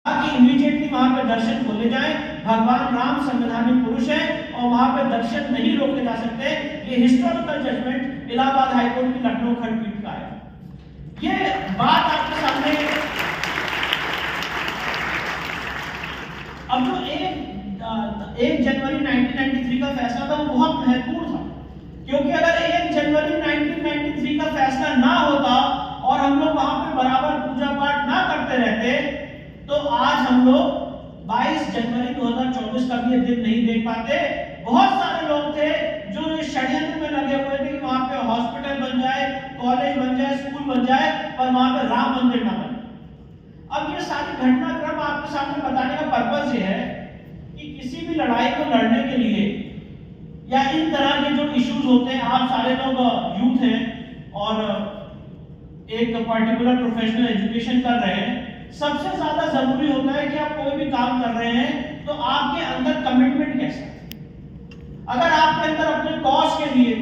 कि इमीडिएटली वहां पे दर्शन खोले जाएं। भगवान राम संवैधानिक पुरुष है और वहां पे दर्शन नहीं रोके जा सकते। ये हिस्टोरिकल जजमेंट इलाहाबाद हाईकोर्ट की लखनऊ खंडपीठ का है। ये बात आपके सामने अब जो 1 जनवरी 1993 का फैसला था वो बहुत महत्वपूर्ण था, क्योंकि अगर 1 जनवरी 1993 का फैसला ना होता और हम लोग वहां पे बराबर पूजा पाठ ना करते रहते तो आज हम लोग 22 जनवरी 2024 का भी ये दिन नहीं देख पाते। बहुत सारे लोग थे जो इस षड्यंत्र में लगे हुए थे कि वहां पे हॉस्पिटल बन जाए, कॉलेज बन जाए, स्कूल बन जाए, पर वहां पे राम मंदिर ना बने। अब ये सारी घटनाक्रम आपके सामने बताने का पर्पस ये है कि किसी भी लड़ाई को लड़ने के लिए या इन तरह के जो इश्यूज होते हैं, आप सारे लोग यूथ हैं और एक पर्टिकुलर प्रोफेशनल एजुकेशन कर रहे हैं, सबसे ज्यादा जरूरी होता है कि आप कोई भी काम कर रहे हैं तो आपके अंदर कमिटमेंट कैसा है। अगर आपके अंदर अपने कॉज के लिए,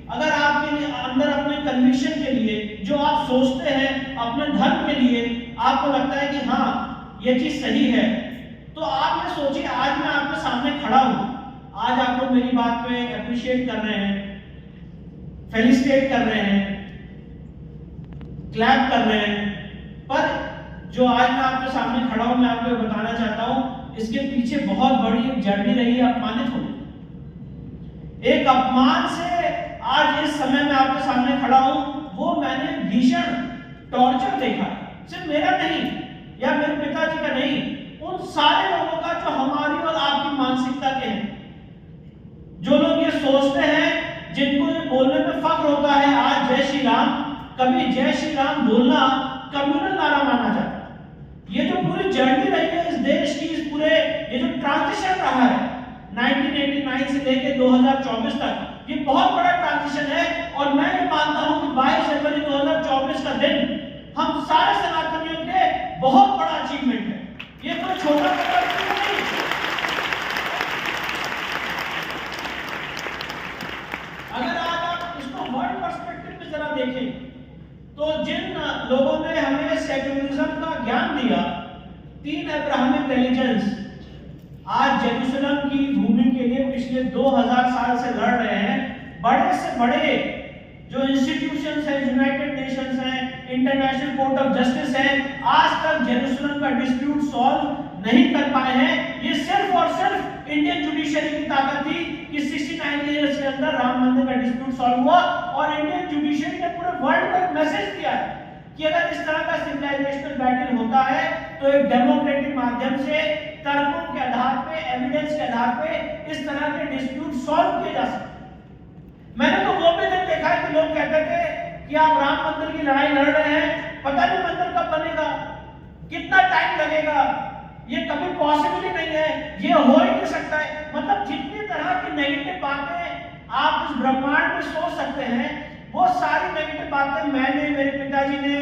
अगर आपके अंदर अपने कन्विक्शन के लिए, जो आप सोचते हैं अपने धर्म के लिए, आपको लगता है कि हाँ ये चीज सही है, तो आप ये सोचिए आज मैं आपके सामने खड़ा हूं, आज आप लोग मेरी बात पे अप्रिशिएट कर रहे हैं, फेलिसिटेट कर रहे हैं, क्लैप कर रहे हैं, पर जो आज मैं आपके सामने खड़ा हूं, मैं आपको बताना चाहता हूं इसके पीछे बहुत बड़ी एक जर्नी रही है अपमानित होने। एक अपमान से आज इस समय में आपके सामने खड़ा हूं, वो मैंने भीषण टॉर्चर देखा, सिर्फ मेरा नहीं या मेरे पिताजी का नहीं, उन सारे लोगों का जो हमारी और आपकी मानसिकता के हैं, जो लोग ये सोचते हैं, जिनको ये बोलने में फख्र होता है आज जय श्री राम, कभी जय श्री राम बोलना कम्युनल नारा माना जाता है। ये जो पूरी जर्नी रही है इस देश की, इस पूरे ये जो ट्रांजिशन रहा है 1989 से लेके 2024 तक, ये बहुत बड़ा ट्रांजिशन है और मैं ये मानता हूं कि 22 जनवरी 2024 का दिन हम सारे सनातनियों के बहुत बड़ा अचीवमेंट है। ये कोई छोटा मोटा नहीं। अगर आप इसको वर्ल्ड पर्सपेक्टिव में जरा देखें तो जिन लोगों ने हमें सेक्युलरिज्म का ज्ञान दिया, 3 अब्राहमिक रिलीजन्स आज जेरूसलम की भूमि के लिए पिछले 2000 साल से लड़ रहे हैं। बड़े से बड़े जो इंस्टीट्यूशंस हैं, यूनाइटेड नेशंस हैं, इंटरनेशनल कोर्ट ऑफ जस्टिस है, आज तक जेरूसलम का डिस्प्यूट सॉल्व नहीं कर पाए हैं। ये सिर्फ और सिर्फ इंडियन जुडिशरी की ताकत थी कि 69 ईयर्स के अंदर राम मंदिर का डिस्प्यूट सॉल्व हुआ और इंडियन जुडिशरी ने पूरे वर्ल्ड को एक मैसेज दिया है कि अगर इस तरह का सिविलाइजेशनल बैटल होता है तो एक डेमोक्रेटिक माध्यम से, तर्कों के आधार पे, एविडेंस के आधार पे इस तरह के डिस्प्यूट सॉल्व किए जा सकते। मैंने तो वो भी दिन देखा है कि लोग कहते थे कि आप राम मंदिर की लड़ाई लड़ रहे हैं, पता नहीं मंदिर कब बनेगा, कितना टाइम लगेगा, ये कभी पॉसिबल ही नहीं है, ये हो ही नहीं सकता है। मतलब जितनी तरह की नेगेटिव बातें आप इस ब्रह्मांड में सोच सकते हैं, वो सारी नेगेटिव बातें मैंने, मेरे पिताजी ने,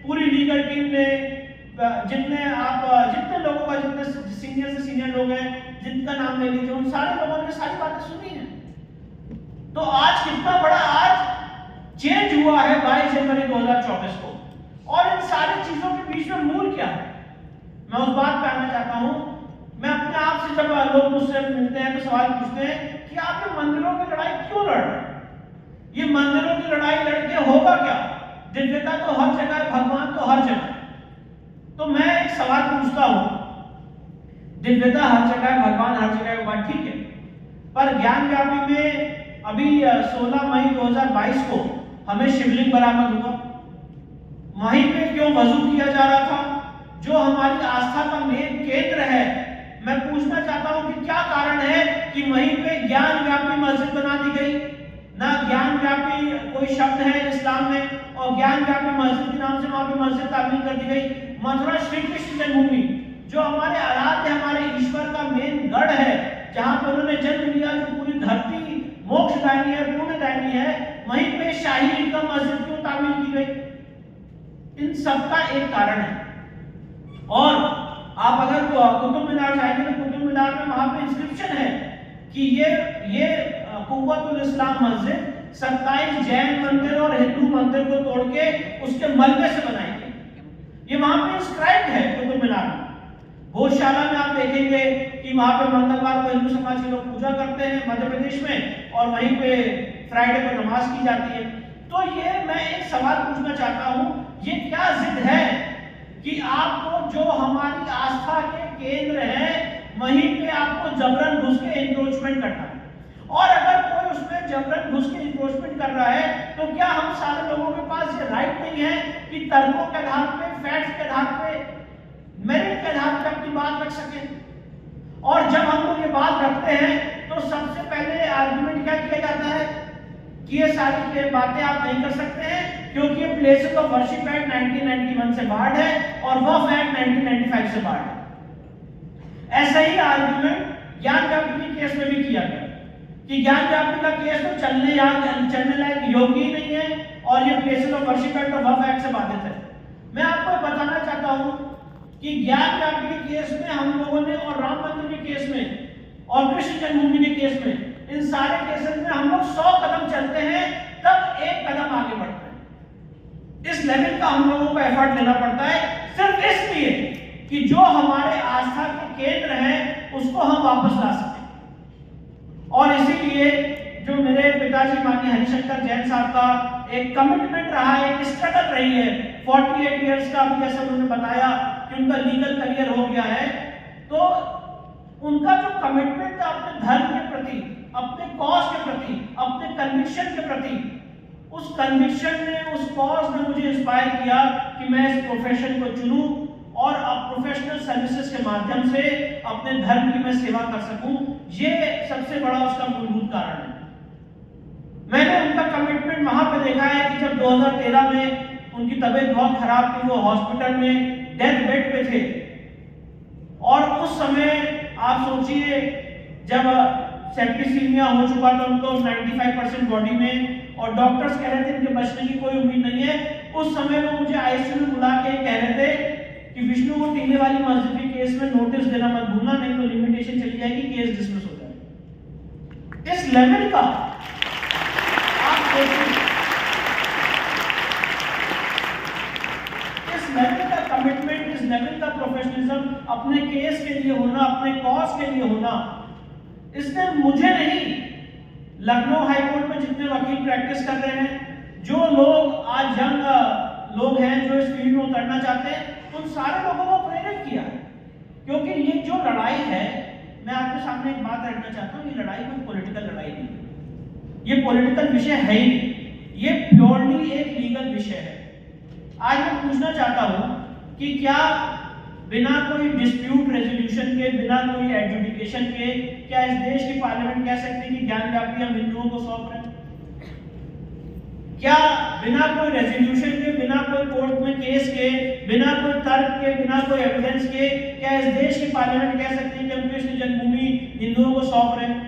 पूरी लीगल टीम ने, जितने लोगों का, जितने सीनियर से सीनियर लोग हैं जिनका नाम ले लीजिए, उन सारे लोगों ने सारी बातें सुनी है। तो आज कितना बड़ा आज चेंज हुआ है 22 जनवरी 2024 को, और इन सारी चीजों के बीच में मूल क्या है, मैं उस बात पे आना चाहता हूं। मैं अपने आप से, जब लोग मुझसे मिलते हैं तो सवाल पूछते हैं कि आप ये मंदिरों की लड़ाई क्यों लड़ रहे हैं, ये मंदिरों की लड़ाई लड़के होगा क्या, दिव्यता तो हर जगह है, भगवान तो हर जगह। तो मैं एक सवाल पूछता हूं, दिव्यता हर जगह है, भगवान हर जगह है, बात ठीक है, पर ज्ञान व्यापी में अभी 16 मई 2022 को हमें शिवलिंग बरामद हुआ, वहीं पे क्यों वजू किया जा रहा था, जो हमारी आस्था का मेन केंद्र है। मैं पूछना चाहता हूं कि क्या कारण है कि वहीं पे ज्ञान व्यापी मस्जिद बना दी गई। ना ज्ञान व्यापी कोई शब्द है इस्लाम में, और ज्ञान व्यापी मस्जिद के नाम से वहां पे मस्जिद तामीर कर दी गई। मथुरा श्री कृष्ण जन्मभूमि, जो हमारे आराध्य, हमारे ईश्वर का मेन गढ़ है, जहां पर उन्होंने जन्म लिया, जो पूरी धरती मोक्षदायिनी है, पुण्यदायिनी है, वहीं पे शाही ईदगाह मस्जिद क्यों तामीर की गई। इन सब का एक कारण है। और आप अगर कुतुब मीनार जाएंगे तो कुतुब मीनार में वहां पे इंस्क्रिप्शन है कि ये कुव्वतुल इस्लाम मस्जिद 27 जैन मंदिर और हिंदू मंदिर को तोड़ के उसके मलबे से बनाई गई। ये वहां पे इंस्क्राइब्ड है कुतुब मीनार में। गौशाला में आप देखेंगे कि वहां पे मंगलवार को हिंदू समाज के लोग पूजा करते हैं मध्य प्रदेश में, और वहीं पे फ्राइडे को नमाज की जाती है। तो ये मैं एक सवाल पूछना चाहता हूं, ये क्या जिद है कि आपको जो हमारी आस्था के केंद्र है वहीं पे आपको जबरन घुस के इंक्रोचमेंट करना है? और अगर कोई उसमें जबरन घुस के इंक्रोचमेंट कर रहा है तो क्या हम सारे लोगों के पास ये राइट नहीं है कि तर्कों के आधार पे, फैक्ट्स के आधार पे, मेरिट के आधार पे अपनी बात रख सके? और जब हम लोग ये बात रखते हैं तो सबसे पहले आर्गुमेंट क्या किया जाता है कि ये सारी बातें आप नहीं कर सकते हैं क्योंकि ये प्लेसेस ऑफ वर्शिप एक्ट 1991 से बाहर है और वक्फ एक्ट 1995 से बाहर है। ऐसा ही आर्गुमेंट ज्ञान व्यापी के केस में भी किया गया कि ज्ञान व्यापी का केस तो चलने लायक योग्य ही नहीं है और ये प्लेसेस ऑफ वर्शिप एक्ट और वक्फ एक्ट से बाधित है। मैं आपको बताना चाहता हूं कि ज्ञान व्यापी के केस में हम लोगों ने, और राम मंदिर के केस में और कृष्ण जन्मभूमि के केस में, इन सारे केसेस में हम लोग 100 कदम चलते हैं तब एक कदम आगे बढ़ते हैं। इस लेवल का हम लोगों को एफर्ट लेना पड़ता है सिर्फ इसलिए कि जो हमारे आस्था के केंद्र हैं उसको हम वापस ला सकें। और इसीलिए जो मेरे पिताजी माननीय हरिशंकर जैन साहब का एक कमिटमेंट रहा है, एक स्ट्रगल रही है 48 इयर्स का, अभी जैसे उन्होंने बताया कि उनका लीगल करियर हो गया है, तो उनका जो कमिटमेंट था अपने धर्म के प्रति, अपने कॉज के प्रति, अपने कन्विक्शन के प्रति, उस कन्विक्शन ने, उस कॉज ने मुझे इंस्पायर किया कि मैं इस प्रोफेशन को चुनूं और अब प्रोफेशनल सर्विसेज के माध्यम से अपने धर्म की मैं सेवा कर सकूं। ये सबसे बड़ा उसका मूलभूत कारण है। मैंने उनका कमिटमेंट वहां पे देखा है कि जब 2013 में उनकी तबीयत बहुत खराब थी, वो हॉस्पिटल में डेथ बेड पे थे, और उस समय आप सोचिए जब सेप्टिसीमिया हो चुका था उनको 95% बॉडी में, और डॉक्टर्स कह रहे थे इनके बचने की कोई उम्मीद नहीं है। उस समय वो मुझे आईसीयू में बुला के कह रहे थे कि विष्णु को टीले वाली मस्जिद के केस में नोटिस देना मत भूलना, नहीं तो लिमिटेशन चली जाएगी, केस डिसमिस हो जाएगा। इस लेवल का आप देखिए, इस लेवल का कमिटमेंट, इस लेवल का प्रोफेशनलिज्म अपने केस के लिए होना, अपने कॉज के लिए होना, इसने मुझे नहीं, लखनऊ हाईकोर्ट में जितने वकील प्रैक्टिस कर रहे हैं, जो लोग आज यंग लोग हैं जो इस फील्ड में उतरना चाहते हैं, उन सारे लोगों को प्रेरित किया है। क्योंकि ये जो लड़ाई है, मैं आपके सामने एक बात रखना चाहता हूँ, ये लड़ाई कोई पॉलिटिकल लड़ाई नहीं है, ये पॉलिटिकल विषय है ही नहीं, ये प्योरली एक लीगल विषय है। आज मैं पूछना चाहता हूँ कि क्या बिना कोई डिस्प्यूट रेजोल्यूशन के, बिना कोई एडजुडिकेशन के, क्या इस देश की पार्लियामेंट कह सकती है कि ज्ञान व्यापी हम हिंदुओं को सौंप रहे हैं? क्या बिना कोई रेजोल्यूशन के, बिना कोई कोर्ट में केस के, बिना कोई तर्क के, बिना कोई एविडेंस के, क्या इस देश की पार्लियामेंट कह सकती है कि हम कृष्ण जन्मभूमि हिंदुओं को सौंप रहे हैं?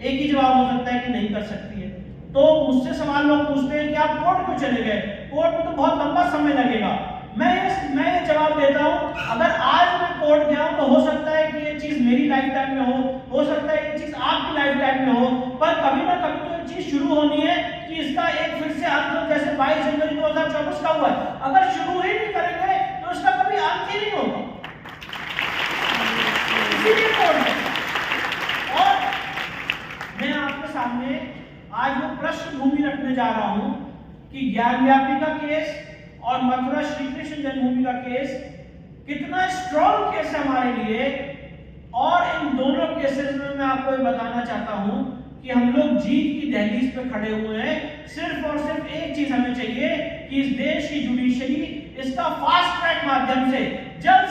एक ही जवाब हो सकता है कि नहीं कर सकती है। तो मुझसे सवाल लोग पूछते हैं कि आप कोर्ट क्यों चले गए? कोर्ट में तो बहुत लंबा समय लगेगा। मैं ये जवाब देता हूं, अगर आज मैं कोर्ट गया तो हो सकता है कि ये चीज मेरी लाइफ टाइम में हो सकता है ये चीज आपकी लाइफ टाइम में हो, पर कभी ना कभी तो ये चीज शुरू होनी है कि इसका एक फिर से अंत हो, जैसे 22 जनवरी 2024 का हुआ है। अगर शुरू ही नहीं करेंगे तो इसका कभी अंत ही नहीं होगा। इसीलिए कोर्ट है। और मैं आपके सामने आज वो पृष्ठभूमि रखने जा रहा हूं कि ज्ञान व्यापी का केस और मथुरा श्री कृष्ण जन्मभूमि का केस कितना स्ट्रॉन्ग केस है हमारे लिए। और इन दोनों केसेस में मैं आपको ये बताना चाहता हूं कि हम लोग जीत की दहलीज पे खड़े हुए हैं। सिर्फ और सिर्फ एक चीज हमें चाहिए कि इस देश की जुडिशरी इसका फास्ट ट्रैक माध्यम से जल्द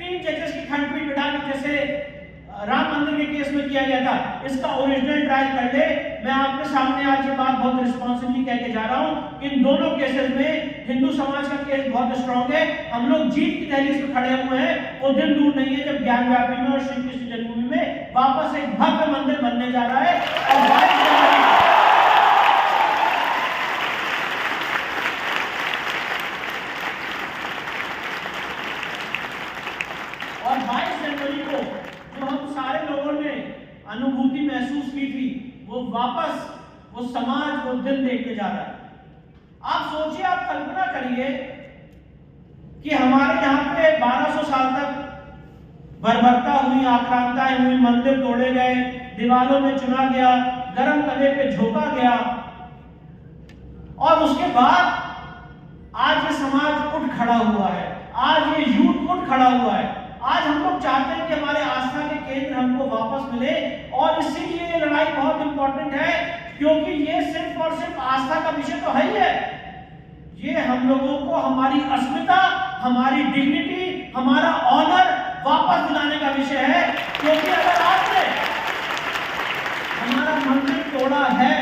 3 जजेस की खंडपीठ बिठा के, जैसे राम मंदिर के केस में किया गया था, इसका ओरिजिनल ट्रायल कर ले। मैं आपके सामने आज ये बात बहुत रिस्पॉन्सिबली कह के जा रहा हूं, इन दोनों केसेस में हिंदू समाज का केस बहुत स्ट्रॉन्ग है। हम लोग जीत की दहलीज पे खड़े हुए हैं। वो दिन दूर नहीं है जब ज्ञान व्यापी में और श्री कृष्ण जन्मभूमि में वापस एक भव्य मंदिर बनने जा रहा है। और 22 जनवरी को जो हम सारे लोगों ने अनुभूति महसूस की थी, वो वापस वो समाज वो दिन देखने जा रहा है। आप सोचिए, आप कल्पना करिए कि हमारे यहाँ पे 1200 साल तक बर्बरता हुई, आक्रांताएं हुई, मंदिर तोड़े गए, दीवारों में चुना गया, गर्म तवे पे झोंका गया, और उसके बाद आज ये समाज उठ खड़ा हुआ है, आज ये यूथ उठ खड़ा हुआ है। आज हम लोग चाहते हैं कि हमारे आस्था के केंद्र हमको वापस मिले, और इसीलिए ये लड़ाई बहुत इंपॉर्टेंट है, क्योंकि ये सिर्फ और सिर्फ आस्था का विषय तो है ही है, ये हम लोगों को हमारी अस्मिता, हमारी डिग्निटी, हमारा ऑनर वापस दिलाने का विषय है। क्योंकि अगर आपने हमारा मंदिर तोड़ा है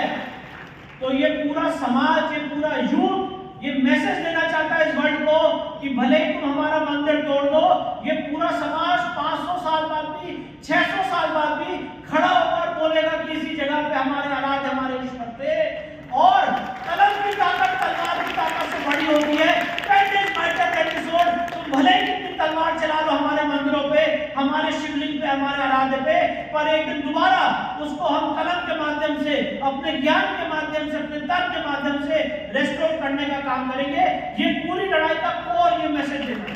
तो ये पूरा समाज, ये पूरा यूथ ये मैसेज देना चाहता है इस वर्ल्ड को कि भले ही तुम हमारा मंदिर तोड़ दो, ये पूरा समाज 500 साल बाद भी, 600 साल बाद भी खड़ा होकर बोलेगा कि इसी जगह पे हमारे आराध्य, हमारे ईश्वर थे। और कलम की ताकत तलवार की ताकत से बड़ी होती है। तुम भले ही कितनी तलवार चला लो हमारे मंदिरों पे, हमारे शिवलिंग पे, हमारे आराध्य पे, पर एक दिन दोबारा उसको हम कलम के माध्यम से, अपने ज्ञान के माध्यम से, अपने तर्क के माध्यम से रेस्टोर करने का काम करेंगे। ये पूरी लड़ाई का कोर ये मैसेज देना है।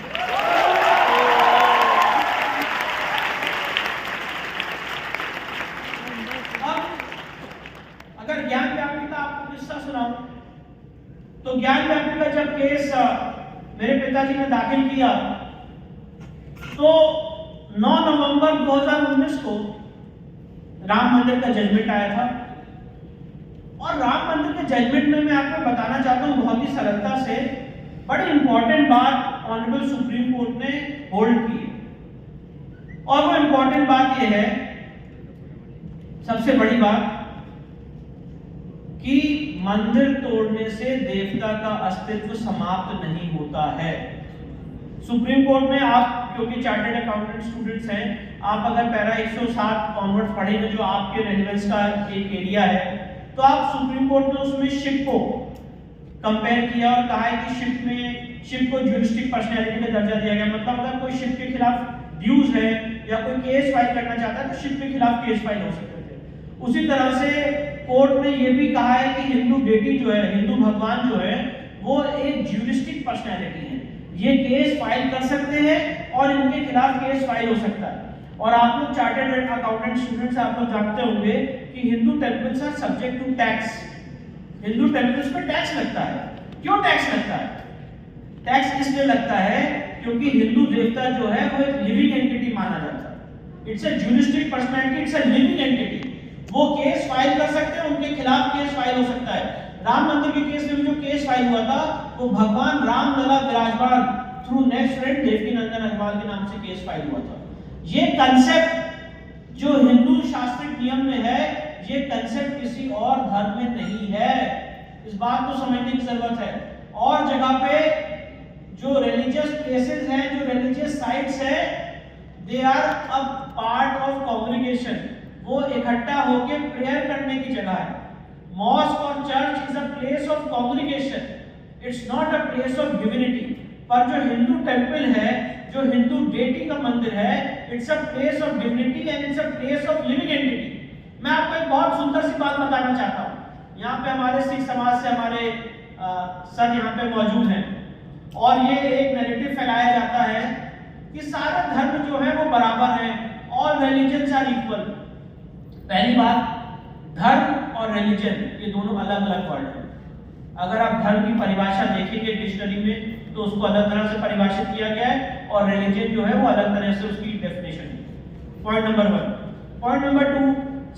अगर ज्ञान व्यापी का आपको किस्सा सुनाऊं, तो ज्ञान व्यापी का जब केस मेरे पिताजी ने दाखिल किया तो 9 नवंबर 2019 को राम मंदिर का जजमेंट आया था। और राम मंदिर के जजमेंट में मैं आपको बताना चाहता हूं बहुत ही सरलता से, बड़ी इंपॉर्टेंट बात ऑनरेबल सुप्रीम कोर्ट ने होल्ड की। और वो इंपॉर्टेंट बात यह है, सबसे बड़ी बात, कि मंदिर तोड़ने से देवता का अस्तित्व समाप्त नहीं होता है। सुप्रीम कोर्ट में आप क्योंकि चार्टर्ड अकाउंटेंट स्टूडेंट्स हैं, आप अगर पैरा 107 कॉन्वर्ट पढ़ेंगे जो आपके रेलेवेंस का एक एरिया है, तो आप सुप्रीम कोर्ट ने उसमें शिप को कंपेयर किया और कहा है कि शिप को ज्यूरिस्टिक पर्सनैलिटी का दर्जा दिया गया। मतलब अगर कोई शिप के खिलाफ ड्यूज है या कोई केस फाइल करना चाहता है तो शिप के खिलाफ केस फाइल हो सकते थे। उसी तरह से कोर्ट ने यह भी कहा है कि हिंदू डेटी जो है, हिंदू भगवान जो है, वो एक ज्यूरिस्टिक पर्सनैलिटी है, ये केस फाइल कर सकते हैं और इनके खिलाफ केस फाइल हो सकता है। और आप लोग चार्टर्ड अकाउंटेंट स्टूडेंट्स आप लोग जानते होंगे कि Hindu temples are subject to tax. Hindu temples पे टैक्स लगता है। क्यों टैक्स लगता है? टैक्स इसलिए लगता है क्योंकि हिंदू देवता जो है वो एक लिविंग एंटिटी माना जाता है। It's a juristic personality, it's a living entity. वो केस फाइल कर सकते हैं, उनके खिलाफ केस फाइल हो सकता है। राम मंदिर के केस में जो केस फाइल हुआ था वो भगवान राम लला विराजमान through next friend Devkinandan Agrawal के नाम से केस फाइल हुआ था। ये कंसेप्ट जो हिंदू शास्त्रिक नियम में है, ये कंसेप्ट किसी और धर्म में नहीं है। इस बात को समझने की जरूरत है। और जगह पे जो रिलीजियस प्लेसेस हैं, जो रिलीजियस साइट्स है, they are a part of congregation. वो इकट्ठा होकर प्रेयर करने की जगह है। मॉस्क और church is a place of congregation, it's not a place of divinity. पर जो हिंदू टेंपल है, जो हिंदू डेटी का मंदिर है, it's a place of divinity and it's a place of living entity. मैं आपको एक बहुत सुंदर सी बात बताना चाहता हूँ। यहाँ पे हमारे सिख समाज से हमारे सर यहाँ पे मौजूद हैं, और ये एक नैरेटिव फैलाया जाता है कि सारे धर्म जो है वो बराबर हैं, ऑल रिलीजन्स आर इक्वल। पहली बात, धर्म और रिलीजन ये दोनों अलग अलग वर्ड हैं। अगर आप धर्म की परिभाषा देखेंगे डिक्शनरी में तो उसको अलग तरह से परिभाषित किया गया है, और रिलीजन जो है वो अलग तरह से उसकी डेफिनेशन है। Point number 1। Point number 2,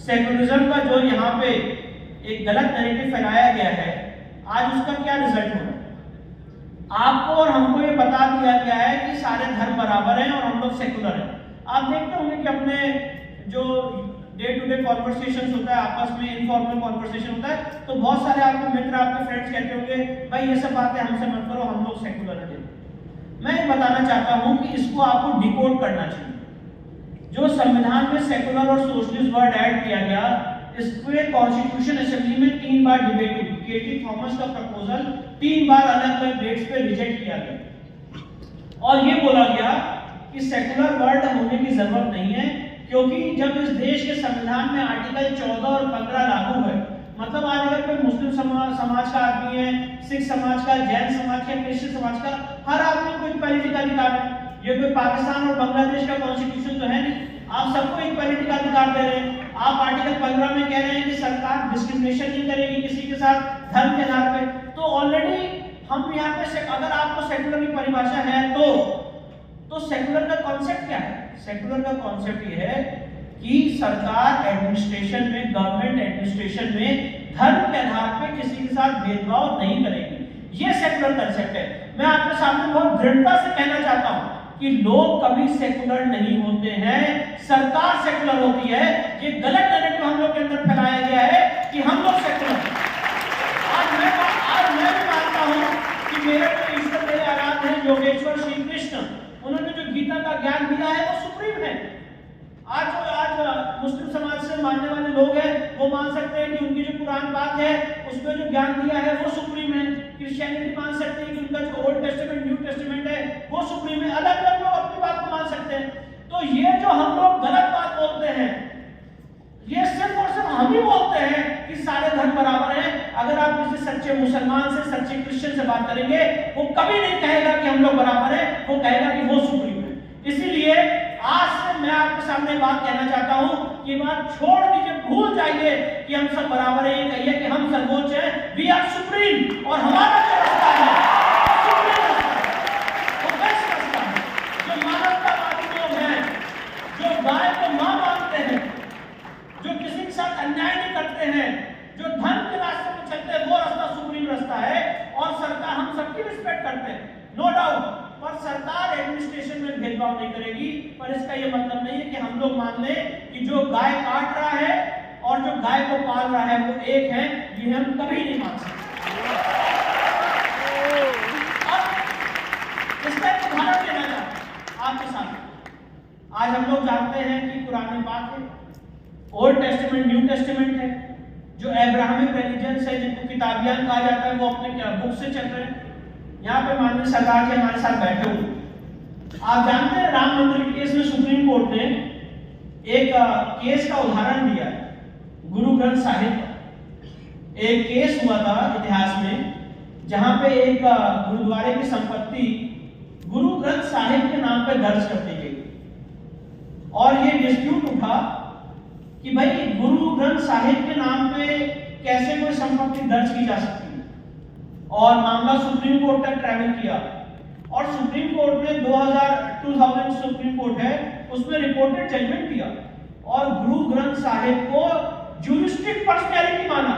secularism का जो यहाँ पे एक गलत नैरेटिव फैलाया गया है, आज उसका क्या रिजल्ट होगा? आपको और हमको ये बता दिया गया है कि सारे धर्म बराबर हैं और हम लोग सेकुलर हैं। आप देखते होंगे कि अपने जो डे टू डे कॉन्वर्सेशन होता है, आपस में इनफॉर्मल कॉन्वर्सेशन होता है, तो बहुत सारे आपके मित्र, आपके फ्रेंड्स कहते होंगे भाई ये सब बातें हमसे मत करो, हम लोग सेकुलर हैं। मैं ये बताना चाहता हूँ कि इसको आपको डिकोड करना चाहिए। जो संविधान में सेकुलर और सोशलिस्ट वर्ड ऐड किया गया, इसके कॉन्स्टिट्यूशन असेंबली में 3 बार डिबेट हुई। केटी थॉमस का प्रपोजल 3 बार अलग अलग डेट्स पे रिजेक्ट किया गया, और ये बोला गया कि सेकुलर वर्ड होने की जरूरत नहीं है, क्योंकि जब इस देश के संविधान में आर्टिकल 14 और 15 लागू है, मतलब आज अगर कोई मुस्लिम समाज का आदमी है, सिख समाज का, जैन समाज का, क्रिश्चियन समाज का, हर आदमी को इक्वालिटी का अधिकार है। ये कोई पाकिस्तान और बांग्लादेश का कॉन्स्टिट्यूशन तो है नहीं। आप सबको इक्वालिटी का अधिकार दे रहे हैं। आप आर्टिकल 15 में कह रहे हैं कि सरकार डिस्क्रिमिनेशन नहीं करेगी किसी के साथ धर्म के आधार पे। तो ऑलरेडी हम यहाँ पे अगर आपको सेकुलर की परिभाषा है तो सेकुलर का कॉन्सेप्ट क्या है? सेकुलर का कॉन्सेप्ट ये है कि सरकार एडमिनिस्ट्रेशन में, गवर्नमेंट एडमिनिस्ट्रेशन में धर्म के आधार पे किसी के साथ भेदभाव नहीं करेगी। ये सेकुलर कॉन्सेप्ट है। मैं आपके सामने बहुत दृढ़ता से कहना चाहता हूं कि लोग कभी सेकुलर नहीं होते हैं, सरकार सेकुलर होती है। ये गलत नैरेटिव हम लोग के अंदर फैलाया गया है कि हम लोग सेकुलर हैं। आज मैं भी मानता हूं कि मेरे जो ईश्वर मेरे आराध्य हैं योगेश्वर श्री कृष्ण, उन्होंने जो गीता का ज्ञान दिया है वो सुप्रीम है। आज मुस्लिम समाज से मानने वाले लोग हैं वो मान सकते हैं कि उनकी जो कुरान पाक है उसमें जो ज्ञान दिया है वो सुप्रीम है। क्रिश्चियनिटी मान सकती है कि उनका जो ओल्ड टेस्टामेंट न्यू टेस्टामेंट है वो सुप्रीम है। अलग अलग लोग अपनी बात को मान सकते हैं। तो ये जो हम लोग गलत बात बोलते हैं ये सिर्फ और सिर्फ हम ही बोलते हैं कि सारे धर्म बराबर हैं। अगर आप किसी सच्चे मुसलमान से, सच्चे क्रिश्चियन से बात करेंगे वो कभी नहीं कहेगा कि हम लोग बराबर हैं, वो कहेगा कि वो सुप्रीम है। इसीलिए आज से मैं आपके सामने बात कहना चाहता हूं कि बात छोड़ दीजिए, भूल जाइए कि हम सब बराबर हैं। ये कहिए कि हम सर्वोच्च हैं, वी आर सुप्रीम, और हमारा जो रास्ता है सुप्रीम रास्ता, वो बेस्ट रास्ता है। जो मानवतावादी लोग हैं, जो गाय को मां मानते हैं, जो किसी के साथ अन्याय नहीं करते हैं, जो धर्म के रास्ते पे चलते हैं, वो रास्ता सुप्रीम रास्ता है। और सरकार हम सबकी रिस्पेक्ट करते हैं, नो डाउट, पर सरकार एडमिनिस्ट्रेशन में भेदभाव नहीं करेगी। पर इसका ये मतलब नहीं है कि हम लोग मान लें कि जो गाय काट रहा है और जो गाय को पाल रहा है वो एक है, ये हम कभी नहीं मान सकते। अब इसका एक उदाहरण देना चाहता हूं आपके सामने। आज हम लोग जानते हैं कि कुरान पाक है, ओल्ड टेस्टामेंट, न्यू टेस्टामेंट है। जो अब्राहमिक रिलीजन है, जिनको किताबियान कहा जाता है, वो अपने क्या बुक से चल रहे हैं। यहाँ पे माननीय सरकार जी हमारे साथ बैठे हुए। आप जानते हैं राम मंदिर के केस में सुप्रीम कोर्ट ने एक केस का उदाहरण दिया है। गुरु ग्रंथ साहिब का एक केस हुआ था इतिहास में, जहां पे एक गुरुद्वारे की संपत्ति गुरु ग्रंथ साहिब के नाम पे दर्ज कर दी गई। और ये डिस्प्यूट उठा कि भाई गुरु ग्रंथ साहिब के नाम पे कैसे कोई संपत्ति दर्ज की जा सकती है। और मामला सुप्रीम कोर्ट तक ट्रैवल किया और सुप्रीम कोर्ट ने 2000 सुप्रीम कोर्ट है उसमें रिपोर्टेड जजमेंट दिया और गुरु ग्रंथ साहिब को ज्यूरिस्टिक पर्सनैलिटी माना।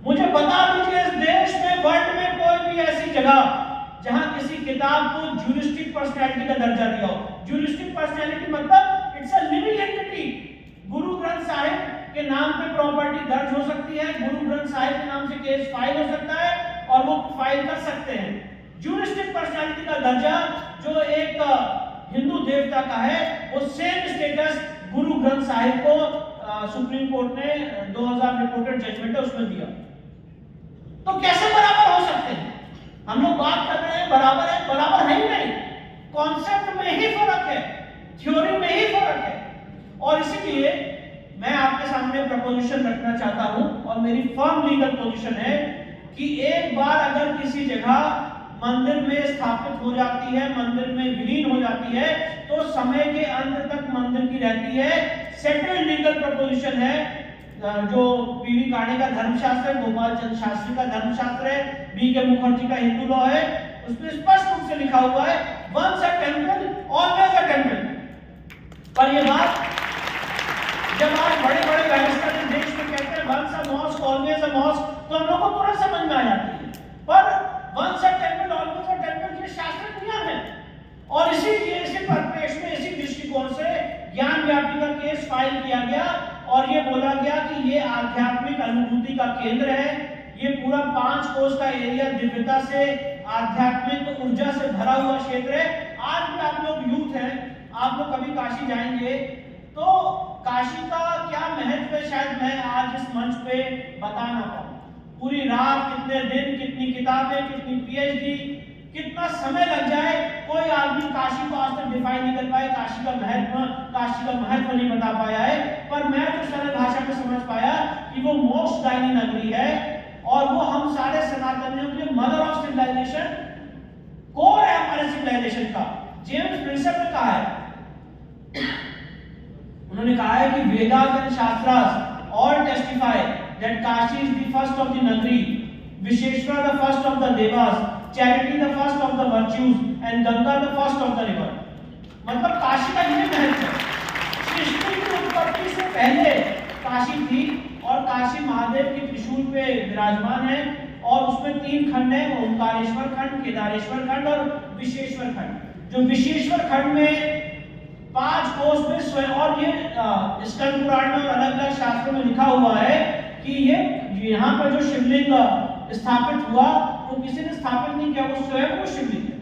मुझे बता दीजिए इस देश में, वर्ल्ड में कोई भी ऐसी जगह जहां किसी किताब को ज्यूरिस्टिक पर्सनैलिटी का दर्जा दिया हो। ज्यूरिस्टिक पर्सनैलिटी मतलब it's a living entity. Guru Granth Sahib के नाम पे प्रॉपर्टी दर्ज हो सकती है, गुरु ग्रंथ साहिब के नाम से केस फाइल हो सकता है और वो फाइल कर सकते हैं। ज्यूरिस्टिक पर्सनैलिटी का दर्जा जो एक हिंदू देवता का है, वो सेम स्टेटस गुरु ग्रंथ साहिब को सुप्रीम कोर्ट ने 2000 रिपोर्टेड जजमेंट है उसमें दिया। तो कैसे बराबर हो सकते हैं? हम लोग बात कर रहे हैं बराबर है, बराबर है ही नहीं। कॉन्सेप्ट में ही फर्क है, थ्योरी में ही फर्क है। और इसीलिए मैं आपके सामने प्रपोजिशन रखना चाहता हूं और मेरी फर्म लीगल पोजीशन है कि एक बार अगर किसी जगह मंदिर में स्थापित हो जाती है, मंदिर में विलीन हो जाती है, तो समय के अंत तक मंदिर की रहती है। सेटल्ड लीगल प्रपोजिशन है जो पीवी काणे का धर्मशास्त्र है, गोपाल चंद्र शास्त्री का धर्मशास्त्र है, बी.के. मुखर्जी का हिंदू लॉ है, उसमें स्पष्ट रूप से लिखा हुआ है once a temple always a temple. पर ये बात जब आज बड़े-बड़े बैरिस्टर इस देश में कहते हैं once a mosque always a mosque, तो हम लोग को तुरंत समझ में आ जाती है। पर once a temple always a temple ये शास्त्र नियम है। और इसीलिए इसी परिप्रेक्ष्य में, इसी दृष्टिकोण से ज्ञान व्यापी का केस फाइल किया गया और ये बोला गया कि ये आध्यात्मिक अनुभूति का केंद्र है। ये पूरा 5 कोस का एरिया दिव्यता से, आध्यात्मिक ऊर्जा से भरा हुआ क्षेत्र है। आज भी आप लोग यूथ हैं, आप लोग कभी काशी जाएंगे तो काशी का क्या महत्व है शायद मैं आज इस मंच पे बता ना पाऊं। पूरी रात, कितने दिन, कितनी किताबें, कितनी पीएचडी, कितना समय लग जाए, कोई आदमी काशी को आज तक डिफाइन नहीं कर पाए, काशी का महत्व नहीं बता पाया है। पर मैं जो सरल भाषा में समझ पाया कि वो मोक्षदायिनी नगरी है और वो हम सारे सनातनियों के मदर ऑफ सिविलाइजेशन, कोर है हमारे सिविलाइजेशन का। जेम्स प्रिंसेप ने कहा है, उन्होंने कहा है कि Vedas and Shastras all testify that Kashi is the first of the nagari, Vishweshwar the first of the devas, charity the first of the virtues and Ganga the first of the river. मतलब काशी का ये महत्व है। सृष्टि की उत्पत्ति से पहले काशी थी और काशी महादेव के त्रिशूल पे विराजमान है और उसमें 3 खंड है, ओंकारेश्वर खंड, केदारेश्वर खंड और विशेश्वर खंड। जो विशेश्वर खंड में 5 कोस में स्वयं, और ये स्कंद पुराण में और अलग अलग शास्त्रों में लिखा हुआ है कि ये यहाँ पर जो शिवलिंग स्थापित हुआ वो किसी ने स्थापित नहीं किया, वो स्वयं वो शिवलिंग है।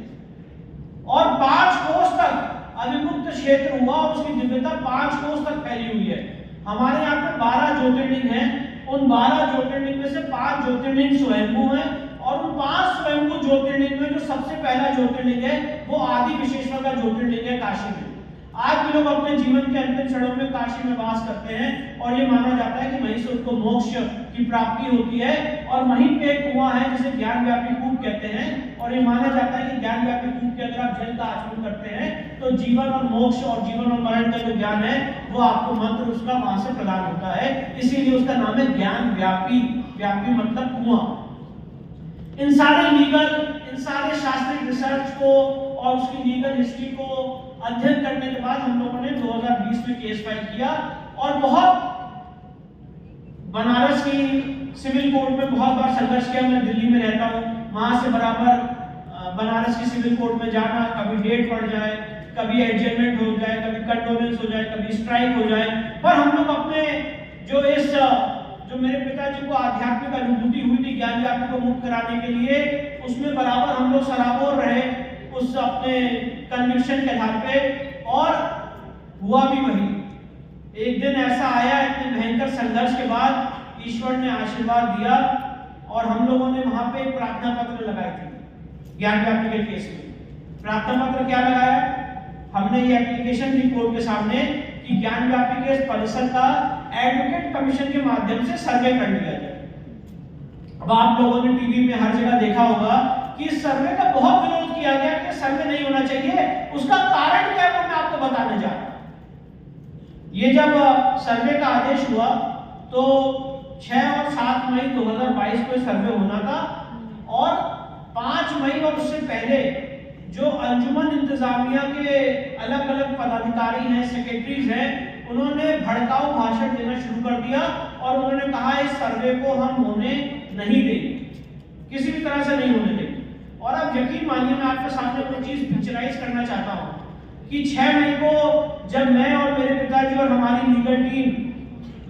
और 5 कोस तक अविमुक्त क्षेत्र हुआ और उसकी दिव्यता 5 कोस तक फैली हुई है। हमारे यहाँ पे 12 ज्योतिर्लिंग हैं, उन 12 ज्योतिर्लिंग में से 5 ज्योतिर्लिंग स्वयंभू हैं और उन 5 स्वयंभू ज्योतिर्लिंग में जो सबसे पहला ज्योतिर्लिंग है वो आदि विशेश्वर का ज्योतिर्लिंग है काशी में। आज भी लोग अपने जीवन के अंतिम क्षणों में काशी में वास करते हैं और ये माना जाता है कि वहीं से उनको मोक्ष की प्राप्ति होती है। और वहीं पे एक कुआं है जिसे ज्ञान व्यापी कूप कहते हैं और ये माना जाता है कि ज्ञान व्यापी कूप के अंदर आप जल का आचमन करते हैं तो जीवन और मोक्ष और जीवन और मरण का जो ज्ञान है वो आपको मंत्र उसका वहां से प्रदान होता है, इसीलिए उसका नाम है ज्ञान व्यापी। व्यापी मतलब कुआं। इन सारे लीगल, इन सारे शास्त्रीय रिसर्च को और उसकी लीगल हिस्ट्री को अध्ययन करने के बाद हम लोगों ने 2020 में केस फाइल किया और बहुत बनारस की सिविल कोर्ट में बहुत बार संघर्ष किया। मैं दिल्ली में रहता हूँ, वहां से बराबर बनारस की सिविल कोर्ट में जाना, कभी डेट पड़ जाए, कभी एडजमेंट हो जाए, कभी कंडोलेंस हो जाए, कभी स्ट्राइक हो जाए, पर हम लोग अपने जो मेरे पिताजी को आध्यात्मिक अनुभूति हुई थी ज्ञान व्यापी को मुक्त कराने के लिए, उसमें बराबर हम लोग सराबोर रहे उस अपने कन्विक्शन के आधार पे। और हुआ भी वही। एक दिन ऐसा आया, इतने भयंकर संघर्ष के बाद ईश्वर ने आशीर्वाद दिया और हम लोगों ने वहां पे प्रार्थना पत्र लगाए थे ज्ञान व्यापी के केस में। प्रार्थना पत्र क्या लगाया, हमने ये एप्लीकेशन दी कोर्ट के सामने कि ज्ञान व्यापी के परिसर का एडवोकेट कमीशन के माध्यम से सर्वे कर लिया जाए। अब आप लोगों ने टीवी में हर जगह देखा होगा कि इस सर्वे का बहुत विरोध किया गया कि सर्वे नहीं होना चाहिए। उसका कारण क्या है वो मैं आपको बताने जा रहा हूं। ये जब सर्वे का आदेश हुआ तो 6 और 7 मई 2022 को सर्वे होना था और 5 मई और उससे पहले जो अंजुमन इंतजामिया के अलग अलग पदाधिकारी हैं, सेक्रेटरीज हैं, उन्होंने भड़काऊ भाषण देना शुरू कर दिया और उन्होंने कहा इस सर्वे को हम होने नहीं देंगे, किसी भी तरह से नहीं होने देंगे। और अब यकीन मानिए मैं आपके सामने कोई चीज पिक्चराइज करना चाहता हूं कि 6 मई को जब मैं और मेरे पिताजी और हमारी लीगल टीम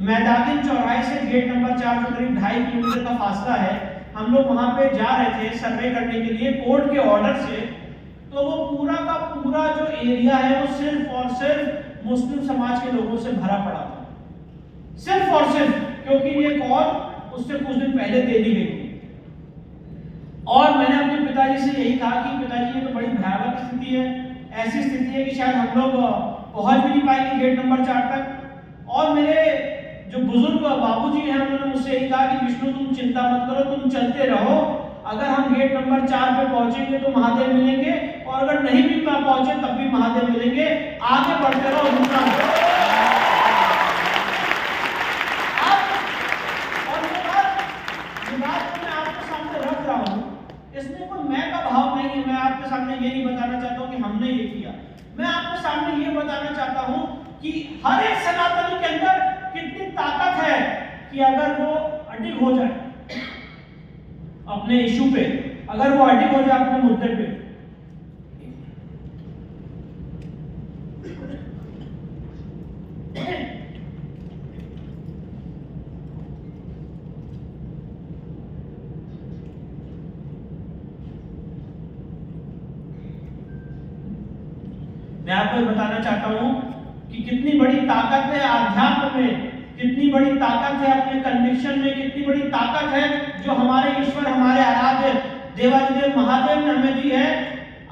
मैदागिन चौराहे से गेट नंबर 4 जो करीब 2.5 किलोमीटर का फासला है, हम लोग वहां पे जा रहे थे सर्वे करने के लिए कोर्ट के ऑर्डर से, तो वो पूरा का पूरा जो एरिया है वो सिर्फ और सिर्फ मुस्लिम समाज के लोगों से भरा पड़ा था, सिर्फ और सिर्फ, क्योंकि ये कॉल उससे कुछ दिन पहले दे दी गई थी। और मैंने अपने पिताजी से यही कहा कि पिताजी ये तो बड़ी भयावह स्थिति है, ऐसी स्थिति है कि शायद हम लोग पहुंच भी नहीं पाएंगे गेट नंबर 4 तक। और मेरे जो बुजुर्ग बाबूजी हैं उन्होंने मुझसे यही कहा कि विष्णु तुम चिंता मत करो, तुम चलते रहो, अगर हम गेट नंबर 4 पे पहुंचेंगे तो महादेव मिलेंगे और अगर नहीं भी पहुंचे तब भी महादेव मिलेंगे, आगे बढ़ते रहो, रुकना मत। और ये बात मैं आपके सामने रख रहा हूं, इसमें कोई मैं का भाव नहीं है। मैं आपके सामने ये नहीं बताना चाहता हूं कि हमने ये किया, मैं आपके सामने ये बताना चाहता हूं कि हर एक सनातनी के अंदर कितनी ताकत है कि अगर वो अडिग हो जाए अपने इशू पे, अगर वो अडिग हो जाए अपने मुद्दे पे, मैं आपको बताना चाहता हूं कि कितनी बड़ी ताकत है आध्यात्म में, कितनी बड़ी ताकत है अपने कन्विक्शन में, कितनी बड़ी ताकत है जो हमारे ईश्वर, हमारे आराध्य देवाधिदेव महादेव ने हमें दी है।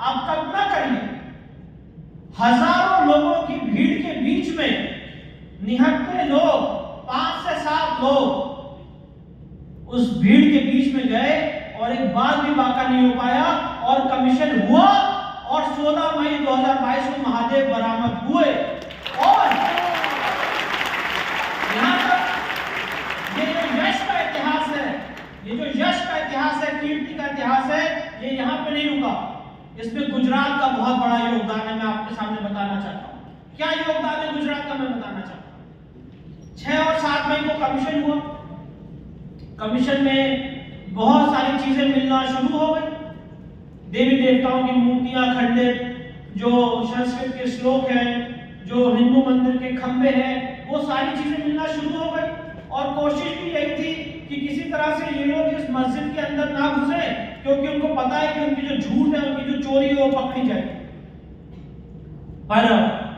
आप कल्पना करिए, हजारों लोगों की भीड़ के बीच में निहत्थे लोग, 5 से 7 लोग उस भीड़ के बीच में गए और एक बाल भी बाका नहीं हो पाया और कमीशन हुआ और 16 मई 2022 को महादेव बरामद हुए। और यहाँ तक ये जो यश का इतिहास है, ये जो यश का इतिहास है, कीर्ति का इतिहास है, ये यहाँ पे नहीं रुका। इसमें गुजरात का बहुत बड़ा योगदान है। मैं आपके सामने बताना चाहता हूँ क्या योगदान है गुजरात का, मैं बताना चाहता हूँ। 6 और 7 मई को कमीशन हुआ। कमीशन में बहुत सारी चीजें मिलना शुरू हो गई। देवी देवताओं की मूर्तियां खंडित, जो संस्कृत के श्लोक हैं, जो हिंदू मंदिर के खंबे हैं, वो सारी चीजें मिलना शुरू हो गई। और कोशिश भी यही थी कि किसी तरह से ये लोग इस मस्जिद के अंदर ना घुसे, क्योंकि उनको पता है कि उनकी जो झूठ है, उनकी जो चोरी है, वो पकड़ी जाए। पर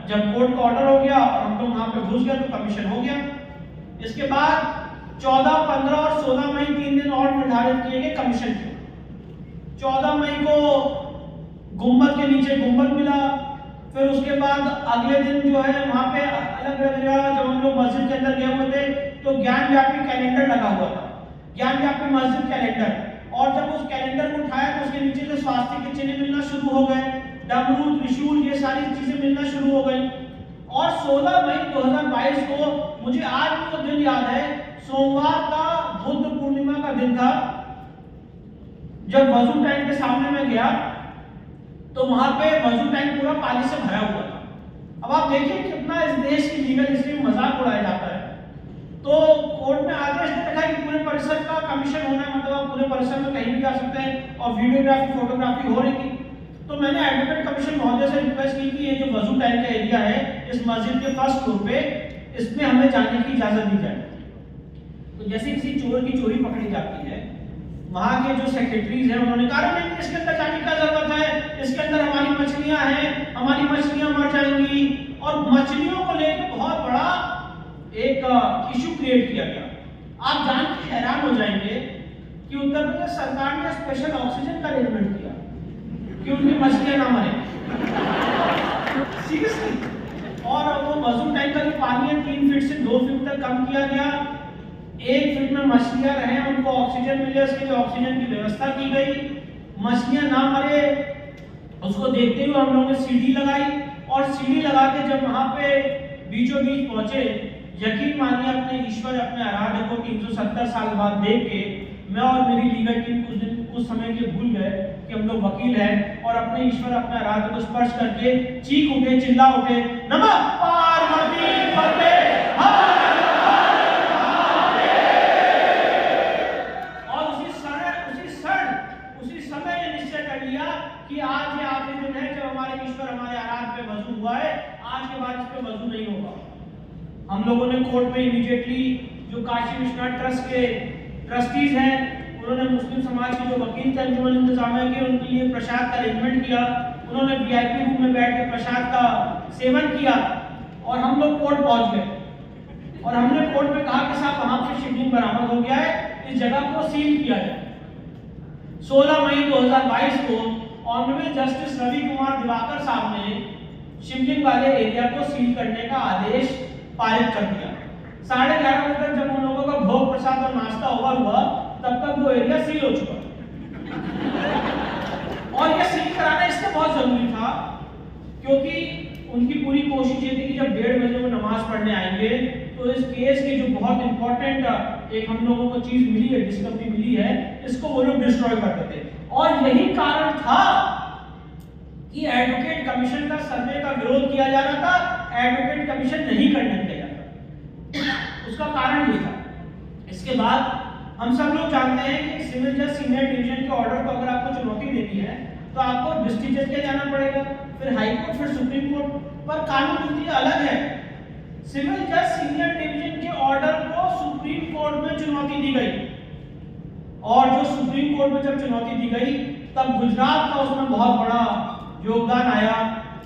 जब कोर्ट का ऑर्डर हो गया और हम लोग वहां पे घुस गए तो कमीशन हो गया। इसके बाद 14, 15 और 16 मई 3 दिन और निर्धारित किए गए कमीशन के। 14 मई को गुम्बद के नीचे गुम्बद मिला। फिर उसके बाद अगले दिन जो है वहां पे अलग अलग जगह, जब हम लोग मस्जिद के अंदर गए हुए थे तो ज्ञान व्यापी कैलेंडर लगा हुआ था, ज्ञान व्यापी मस्जिद कैलेंडर। और जब उस कैलेंडर को उठाया तो उसके नीचे जो स्वास्तिक के चिन्ह मिलना शुरू हो गए, डमरू, त्रिशूल, ये सारी चीजें मिलना शुरू हो गई। और 16 मई 2022 को मुझे आज भी वो दिन याद है, सोमवार का बुद्ध पूर्णिमा का दिन था। जब वजू टैंक के सामने में गया तो वहां पे वजू टैंक पूरा पानी से भरा हुआ था। अब आप देखिए कितना इस देश की लीगल हिस्ट्री में मजाक उड़ाया जाता है। तो कोर्ट में आदेश दे रखा है कि पूरे परिसर का कमीशन होना है, मतलब आप पूरे परिसर में कहीं भी जा सकते हैं और वीडियोग्राफी, फोटोग्राफी हो रही थी। तो मैंने एडवोकेट कमीशन महोदय से रिक्वेस्ट की कि ये जो वजू टैंक का एरिया है इस मस्जिद के फर्स्ट फ्लोर पे, इसमें हमें जाने की इजाजत दी जाए। तो जैसे किसी चोर की चोरी पकड़ी जाती है, वहां के जो सेक्रेटरीज हैं उन्होंने कहा नहीं, इसके अंदर जाने की जरूरत है, इसके अंदर हमारी मछलियां हैं, हमारी मछलियां मर जाएंगी। और मछलियों को लेकर बहुत बड़ा एक इशू क्रिएट किया गया। आप जान के हैरान हो जाएंगे कि उत्तर प्रदेश सरकार ने स्पेशल ऑक्सीजन का अरेंजमेंट किया कि उनकी मछलियां ना मरे। सीरियसली। और वो वजू टैंक का जो पानी है 3 फीट से 2 फीट तक कम किया गया। 1 फीट में मछलियां रहे, उनको ऑक्सीजन मिले, उसके लिए ऑक्सीजन की व्यवस्था की गई, मछलियां ना मरे उसको देखते हुए हम लोगों ने सीढ़ी लगाई। और सीढ़ी लगा के जब वहां पे बीचों बीच पहुंचे, यकीन मानिए अपने ईश्वर, अपने आराध्य को 370 साल बाद देख के मैं और मेरी लीगल टीम उस समय के भूल गए कि हम लोग वकील हैं, और अपने ईश्वर, अपने आराध्य को स्पर्श करके चीख उठे, चिल्ला उठे, नमः पार्वती पते कि आज ये आखिरी दिन है जब हमारे ईश्वर, हमारे आराध्य पे वजू हुआ है, आज के बाद इस पे वजू नहीं होगा। हम लोगों ने कोर्ट में इमीडिएटली जो काशी विश्वनाथ ट्रस्ट के ट्रस्टीज हैं, उन्होंने मुस्लिम समाज के जो वकील थे अंजुमन इंतजामिया के, उनके लिए प्रसाद का अरेंजमेंट किया। उन्होंने वीआईपी रूम में बैठ के प्रसाद का सेवन किया और हम लोग कोर्ट पहुंच गए। और हमने कोर्ट में कहा कि साहब वहां पे शिवलिंग बरामद हो गया है, इस जगह को सील किया जाए। 16 मई 2022 को ऑनरेबल जस्टिस रवि कुमार दिवाकर साहब ने शिवलिंग वाले एरिया को सील करने का आदेश पारित कर दिया। 11:30 बजे तक जब उन लोगों का भोग प्रसाद और नाश्ता हुआ तब तक वो एरिया सील हो चुका। और ये सील कराना इसलिए बहुत जरूरी था क्योंकि उनकी पूरी कोशिश ये थी कि जब 1:30 बजे वो नमाज पढ़ने आएंगे तो इस केस की जो बहुत इंपॉर्टेंट एक हम लोगों को चीज मिली है, डिस्कवरी मिली है, इसको वो लोग डिस्ट्रॉय करते थे। और यही कारण था कि एडवोकेट कमीशन का सर्वे का विरोध किया जा रहा था, एडवोकेट कमीशन नहीं करने दिया जाता। उसका कारण ये था। इसके बाद हम सब लोग जानते हैं कि सिविल जज सीनियर डिवीजन के ऑर्डर को अगर आपको चुनौती देनी है तो आपको डिस्ट्रिक्ट जज के जाना पड़ेगा, फिर हाई कोर्ट, फिर सुप्रीम कोर्ट। पर कानून नीति अलग है। सिविल जज सीनियर डिवीजन के ऑर्डर को सुप्रीम कोर्ट में चुनौती दी गई, और जो सुप्रीम कोर्ट में जब चुनौती दी गई तब गुजरात का उसमें बहुत बड़ा योगदान आया।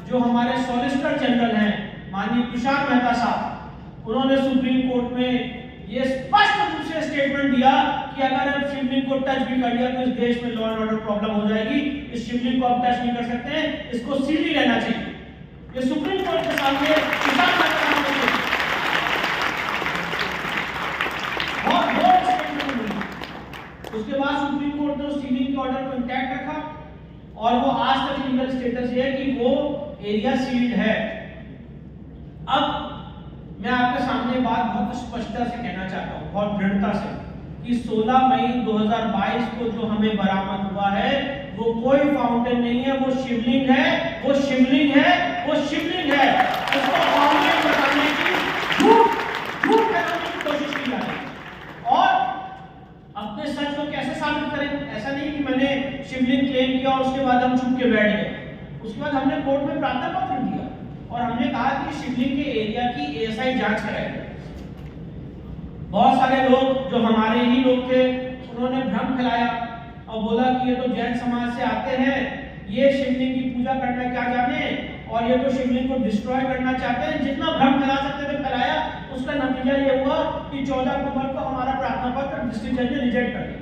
जो हमारे सॉलिसिटर जनरल हैं माननीय तुषार मेहता साहब, उन्होंने सुप्रीम कोर्ट में ये स्पष्ट रूप से स्टेटमेंट दिया कि अगर आप शिवलिंग को टच भी कर लिया तो इस देश में लॉ एंड ऑर्डर प्रॉब्लम हो जाएगी, इस शिवलिंग को आप टच नहीं कर सकते हैं, इसको सील ही रहना चाहिए। ये सुप्रीम कोर्ट के सामने बहुत बोल्ड स्टेटमेंट। उसके बाद सुप्रीम कोर्ट ने उस सीलिंग के ऑर्डर को इंटैक्ट रखा और वो आज तक लीगल स्टेटस ये है कि वो एरिया सील्ड है। अब मैं आपके सामने बात बहुत स्पष्टता से कहना चाहता हूँ, बहुत दृढ़ता से, कि 16 मई 2022 को जो हमें बरामद हुआ है वो कोई फाउंटेन नहीं है, वो शिवलिंग है, वो शिवलिंग है, वो शिवलिंग है। उसको फाउंटेन बताने की झूठ फैलाने की कोशिश की जा रही है। और अपने सच को कैसे साबित करें? ऐसा नहीं कि मैंने शिवलिंग क्लेम किया और उसके बाद हम चुप के बैठ गए। उसके बाद हमने कोर्ट में प्रार्थना पत्र दिया और हमने कहा कि शिवलिंग के एरिया की एएसआई जांच कराई। बहुत सारे लोग जो हमारे ही लोग थे उन्होंने भ्रम फैलाया और बोला कि ये तो जैन समाज से आते हैं, ये शिवलिंग की पूजा करना क्या जाने और ये तो शिवलिंग को डिस्ट्रॉय करना चाहते हैं। जितना भ्रम फैला सकते थे फैलाया। उसका नतीजा ये हुआ कि 14 अक्टूबर को हमारा प्रार्थना पत्र डिस्ट्रिक्ट जज ने रिजेक्ट कर दिया।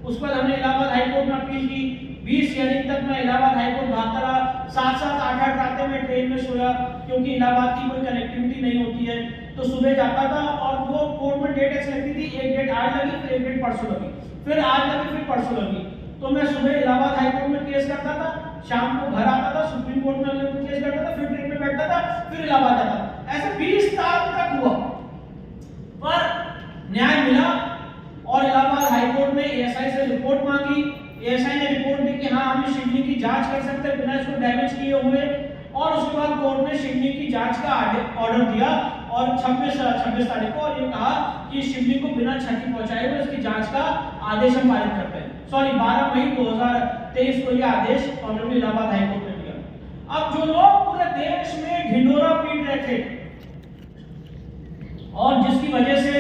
उसके बाद हमने इलाहाबाद हाईकोर्ट में अपील की। 20 हियरिंग तक मैं इलाहाबाद हाईकोर्ट भागता रहा, 7-7 8-8 रातें में ट्रेन में सोया, क्योंकि इलाहाबाद की कोई कनेक्टिविटी नहीं होती है। तो सुबह जाता था और वो कोर्ट में डेट ऐसी लगती थी, एक डेट आज लगी, फिर एक डेट परसों लगी, फिर आज लगी, फिर परसों लगी। तो मैं सुबह इलाहाबाद हाईकोर्ट में केस करता था, शाम को घर आता था, सुप्रीम कोर्ट में केस करता था, फिर ट्रेन में बैठता था, फिर इलाहाबाद जाता। ऐसे 20 साल तक हुआ, पर न्याय मिला और इलाहाबाद हाईकोर्ट ने एएसआई से रिपोर्ट मांगी। एएसआई ने रिपोर्ट दी कि हाँ हम शिवलिंग की जांच कर सकते हैं बिना इसको डैमेज किए हुए, और उसके बाद कोर्ट ने शिवलिंग की जांच का ऑर्डर दिया और 26 तारीख को, और ये कहा कि शिवलिंग को बिना क्षति पहुंचाए हुए इसकी जांच का आदेश हम पारित करते हैं। 12 मई 2023 को ये आदेश ऑनरेबल इलाहाबाद हाईकोर्ट ने दिया। अब जो लोग पूरे देश में ढिंढोरा पीट रहे थे और जिसकी वजह से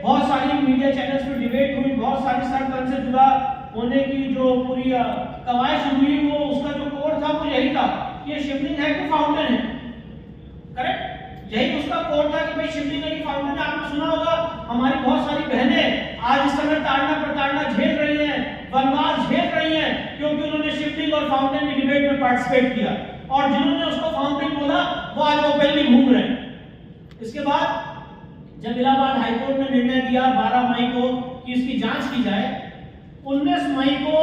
बहुत सारी मीडिया चैनल्स पे डिबेट हुई, बहुत सारी सरकार से जुड़ा होने की जो पूरी कवायद शुरू हुई, वो उसका जो कोर था वो यही था कि ये शिवलिंग है कि फाउंटेन है। करेक्ट, यही उसका कोर था कि भाई शिवलिंग है कि फाउंटेन है। आपने सुना होगा हमारी बहुत सारी बहनें आज इस समय ताड़ना प्रताड़ना झेल रही हैं, वनवास झेल रही हैं, क्योंकि उन्होंने शिवलिंग और फाउंटेन की डिबेट में पार्टिसिपेट किया, और जिन्होंने उसको फाउंटेन बोला वो आज ओपनली घूम रहे हैं। इसके बाद जब इलाहाबाद हाईकोर्ट ने निर्णय दिया 12 मई को कि इसकी जांच की जाए, 19 मई को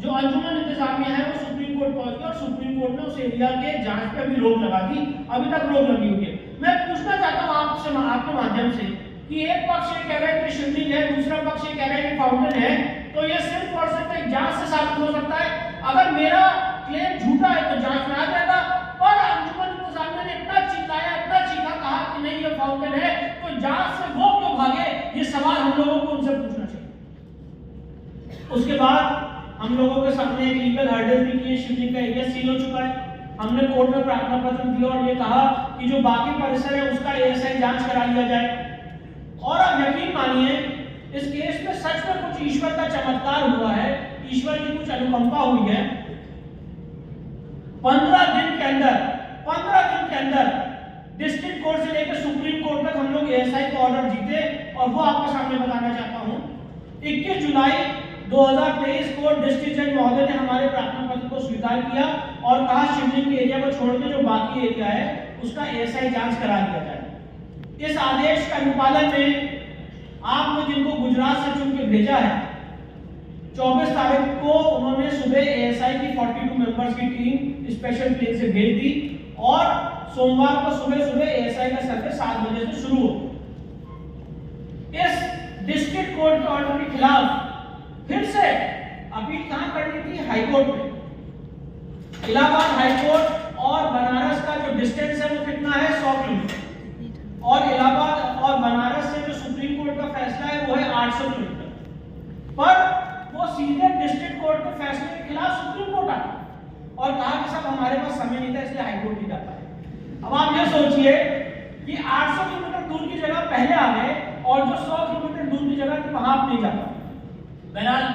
जो अंजुमन इंतजामिया है वो सुप्रीम कोर्ट पहुंच गया और सुप्रीम कोर्ट ने उस एरिया के जांच पे भी रोक लगा दी। अभी तक रोक लगी हुई है। मैं पूछना चाहता हूं आपसे, आपके माध्यम से, कि एक पक्ष ये कह रहा है कि शिवलिंग है, दूसरा पक्ष ये कह रहा है कि फाउंटेन है, तो ये सिर्फ और सिर्फ एक जांच से साबित हो सकता है। अगर मेरा क्लेम झूठा है तो जांच में आ जाएगा, पर अंजुमन इंतजामिया ने इतना चिल्लाया, इतना चीखा, कहा कि नहीं ये फाउंटेन है, तो जांच से वो क्यों भागे? ये सवाल हम लोगों को उनसे पूछना चाहिए। उसके बाद हम लोगों के सामने एक लीगल हर्डल भी किए, शिवलिंग का एरिया सील हो चुका है। हमने कोर्ट में प्रार्थना पत्र दिया और ये कहा कि जो बाकी परिसर है उसका एएसआई जांच करा लिया जाए। और अब यकीन मानिए इस केस में सच में कुछ ईश्वर का चमत्कार हुआ है, ईश्वर की कुछ अनुकंपा हुई है। 15 दिन के अंदर डिस्ट्रिक्ट कोर्ट से लेकर सुप्रीम कोर्ट तक हम लोग एएसआई का ऑर्डर जीते, और वो आपके सामने बताना चाहता हूं। 21 जुलाई 2023 को डिस्ट्रिक्ट जज महोदय ने हमारे प्रार्थना पत्र को स्वीकार किया और कहा शिवलिंग के एरिया को छोड़ के जो बाकी एरिया है उसका एएसआई जांच करा लिया जाए। इस आदेश का अनुपालन में आपने जिनको गुजरात से चुन के भेजा है, 24 तारीख को उन्होंने सुबह एएसआई की 42 मेंबर्स की टीम स्पेशल प्लेन से भेज दी और सोमवार को सुबह एएसआई का सर्वे 7 बजे से शुरू हो। इस डिस्ट्रिक्ट कोर्ट के ऑर्डर के खिलाफ फिर से अपील कहां करनी थी? हाईकोर्ट में। इलाहाबाद हाईकोर्ट और बनारस का जो डिस्टेंस है वो कितना है? 100 किलोमीटर, और इलाहाबाद और बनारस से जो सुप्रीम कोर्ट का फैसला है वो है 800 किलोमीटर। पर वो सीधे डिस्ट्रिक्ट कोर्ट के फैसले के खिलाफ सुप्रीम कोर्ट आया और कहा कि साहब हमारे पास समय नहीं था इसलिए हाईकोर्ट नहीं जाता है। अब आप ये सोचिए कि 800 किलोमीटर दूर की जगह पहले आ गए और जो 100 किलोमीटर दूर की जगह थी वहां आप नहीं जाता। बहरहाल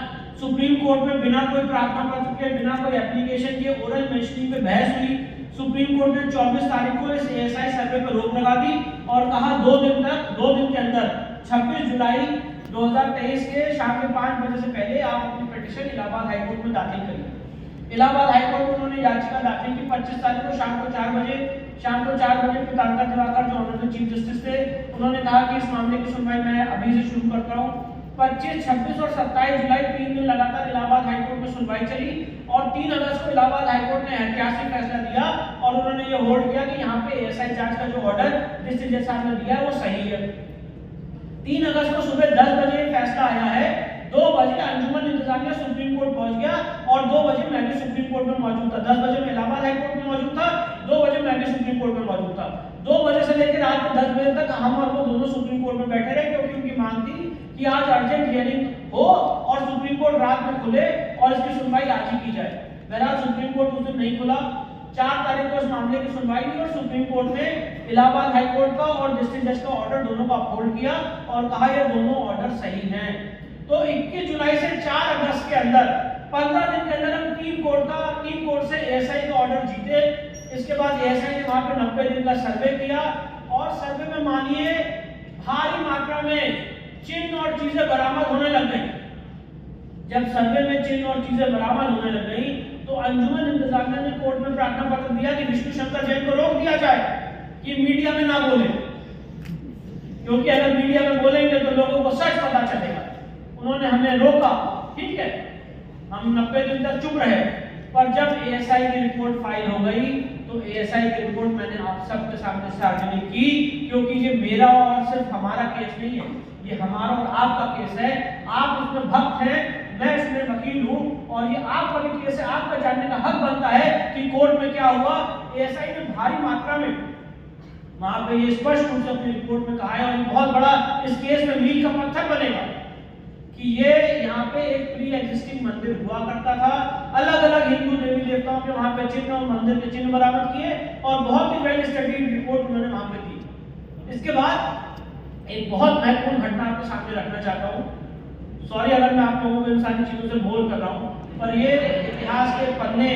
सुप्रीम कोर्ट में बिना कोई प्रार्थना पत्र के, बिना कोई एप्लीकेशन के ओरल मेंशनिंग पे बहस हुई। सुप्रीम कोर्ट ने 24 तारीख को इस एएसआई सर्वे पर रोक लगा दी और कहा 2 दिन के अंदर 26 जुलाई 2023 के शाम के 5 बजे से पहले आप अपनी पिटीशन इलाहाबाद हाईकोर्ट में दाखिल करिए। इलाहाबाद हाईकोर्ट में उन्होंने याचिका दाखिल की 25 तारीख को शाम को 4 बजे। शाम को 4 बजे पिताम्बर दिवाकर जो ऑनरेबल चीफ जस्टिस थे, उन्होंने कहा कि इस मामले की सुनवाई मैं अभी से शुरू करता हूँ। 25, 26 और 27 जुलाई 3 दिन लगातार इलाहाबाद हाईकोर्ट में सुनवाई चली और 3 अगस्त को इलाहाबाद हाईकोर्ट ने ऐतिहासिक फैसला दिया और उन्होंने ये होल्ड किया कि यहाँ पे एएसआई जांच का जो ऑर्डर डिस्ट्रिक्ट जज साहब ने दिया है वो सही है। 3 अगस्त को सुबह 10 बजे फैसला आया है। 2 बजे अंजुमन इंतजामिया सुप्रीम कोर्ट पहुंच गया और 2 बजे मैं भी सुप्रीम कोर्ट में मौजूद था। 10 बजे मैं इलाहाबाद हाई कोर्ट में मौजूद था, 2 बजे मैं भी सुप्रीम कोर्ट में मौजूद था। 2 बजे से लेकर रात के 10 बजे तक हम और वो दोनों सुप्रीम कोर्ट में बैठे रहे, क्योंकि उनकी मांग थी कि आज अर्जेंट हियरिंग हो और सुप्रीम कोर्ट रात में खुले और इसकी सुनवाई आज ही की जाए। बहरहाल सुप्रीम कोर्ट उस दिन नहीं खुला। 4 तारीख को इस मामले की सुनवाई हुई और सुप्रीम कोर्ट ने इलाहाबाद हाई कोर्ट का और डिस्ट्रिक्ट जज का ऑर्डर दोनों को अपहोल्ड किया और कहा ये दोनों ऑर्डर सही हैं। तो 21 जुलाई से 4 अगस्त के अंदर 15 दिन के अंदर हम 3 कोर्ट से एएसआई का ऑर्डर जीते। इसके बाद एएसआई ने वहां पे 90 दिन का सर्वे किया और सर्वे में मानिए भारी मात्रा में चिन्ह और चीजें बरामद होने लग गई। जब सर्वे में चिन्ह और चीजें बरामद होने लग गई तो अंजुमन इंतजामिया ने कोर्ट में प्रार्थना पत्र दिया कि विष्णु शंकर जैन को रोक दिया जाए कि मीडिया में ना बोले, क्योंकि अगर मीडिया में बोलेंगे तो लोगों को सच पता चलेगा। उन्होंने हमें रोका, ठीक है, हम 90 दिन तक चुप रहे। पर जब एएसआई की रिपोर्ट फाइल हो गई तो एएसआई की रिपोर्ट मैंने आप सबके सामने सार्वजनिक की, क्योंकि ये मेरा और सिर्फ हमारा केस नहीं है, ये हमारा और आपका केस है। आप उसमें भक्त हैं, मैं इसमें वकील हूं और ये आपका भी केस है। आपका जानने का हक बनता है कि कोर्ट में क्या हुआ। एएसआई ने भारी मात्रा में वहां पे ये स्पष्ट रूप से अपनी रिपोर्ट में कहा है और ये बहुत बड़ा इस केस में मील का पत्थर बनेगा कि ये यहाँ पे एक प्री एग्जिस्टिंग मंदिर हुआ करता था। अलग अलग हिंदू देवी देवताओं के वहां पे चिन्ह और मंदिर के चिन्ह बरामद किए और बहुत ही वेल स्टडीड रिपोर्ट उन्होंने वहां पे दी। इसके बाद एक बहुत महत्वपूर्ण घटना आपके सामने रखना चाहता हूँ। सॉरी अगर मैं आप लोगों को इन सारी चीजों से बोर कर रहा हूँ, पर ये इतिहास के पन्ने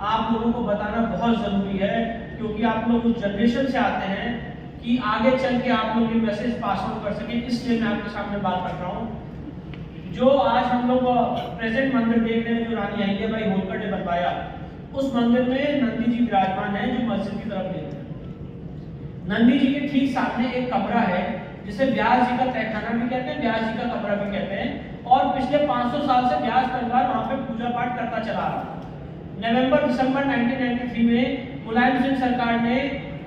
आप लोगों को बताना बहुत जरूरी है, क्योंकि आप लोग उस जनरेशन से आते हैं कि आगे चल के आप लोग ये मैसेज पास ऑन कर सकें। इसलिए मैं आपके सामने बात कर रहा हूँ। जो आज हम लोग प्रेजेंट मंदिर देख रहे हैं, जो रानी अहिल्याबाई होलकर ने बनवाया, उस मंदिर में नंदी जी विराजमान है जो मस्जिद की तरफ देख रहे हैं। नंदी जी के ठीक सामने एक कमरा है जिसे व्यास जी का तहखाना भी कहते हैं, व्यास जी का कमरा भी कहते हैं, और पिछले 500 साल से व्यास परिवार वहां पे पूजा पाठ करता चला रहा है। नवंबर-दिसंबर 1993 में मुलायम सिंह सरकार ने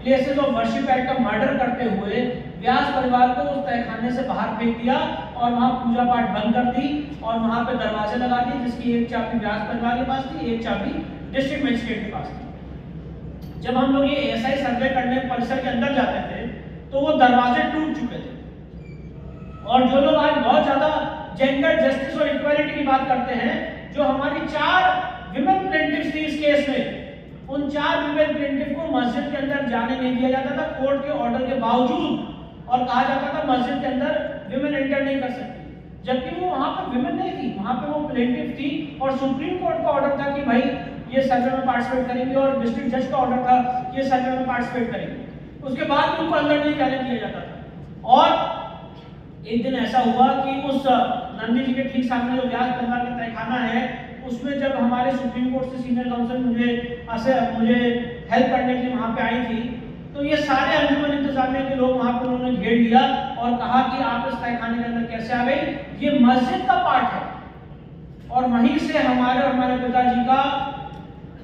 प्लेसेस ऑफ वर्शिप एक्ट का मर्डर करते हुए व्यास परिवार को उस तहखाने से बाहर फेंक दिया और वहां पूजा पाठ बंद कर दी और वहां पे दरवाजे लगा दिए, जिसकी एक चाबी व्यास परिवार के पास थी, एक चाबी डिस्ट्रिक्ट मजिस्ट्रेट के पास थी। जब हम लोग ये एएसआई सर्वे करने परिसर के अंदर जाते थे तो वो दरवाजे टूट चुके थे। और जो लोग आज बहुत ज्यादा जेंडर जस्टिस और इक्वालिटी की बात करते हैं, जो हमारी 4 विमेन प्लेंटिफ्स थी इस केस में, उन 4 विमेन प्लेंटिफ को मस्जिद के अंदर जाने नहीं दिया जाता था कोर्ट के ऑर्डर के बावजूद, और कहा जाता था मस्जिद के अंदर विमेन एंटर नहीं कर सकती, जबकि वो वहां पर विमेन नहीं थी, वहां पे वो प्लेंटिफ थी और सुप्रीम कोर्ट का ऑर्डर था कि भाई ये सर्वे में पार्टिसिपेट करेंगे और डिस्ट्रिक्ट जज का ऑर्डर था कि ये सर्वे में पार्टिसिपेट करेंगे। उसके बाद भी उनको अंदर नहीं जाने दिया जाता था। और एक दिन ऐसा हुआ कि उस नंदी जी के ठीक सामने जो व्यास परिवार का तहखाना है, उसमें जब हमारे सुप्रीम कोर्ट से सीनियर काउंसिल मुझे हेल्प करने के लिए वहां पे आई थी, तो ये सारे अंजुमन इंतजामिया के लोग वहां पर उन्होंने घेर लिया और कहा कि आप इस तहखाने के अंदर कैसे आ गए, ये मस्जिद का पार्ट है। और वहीं से हमारे पिताजी का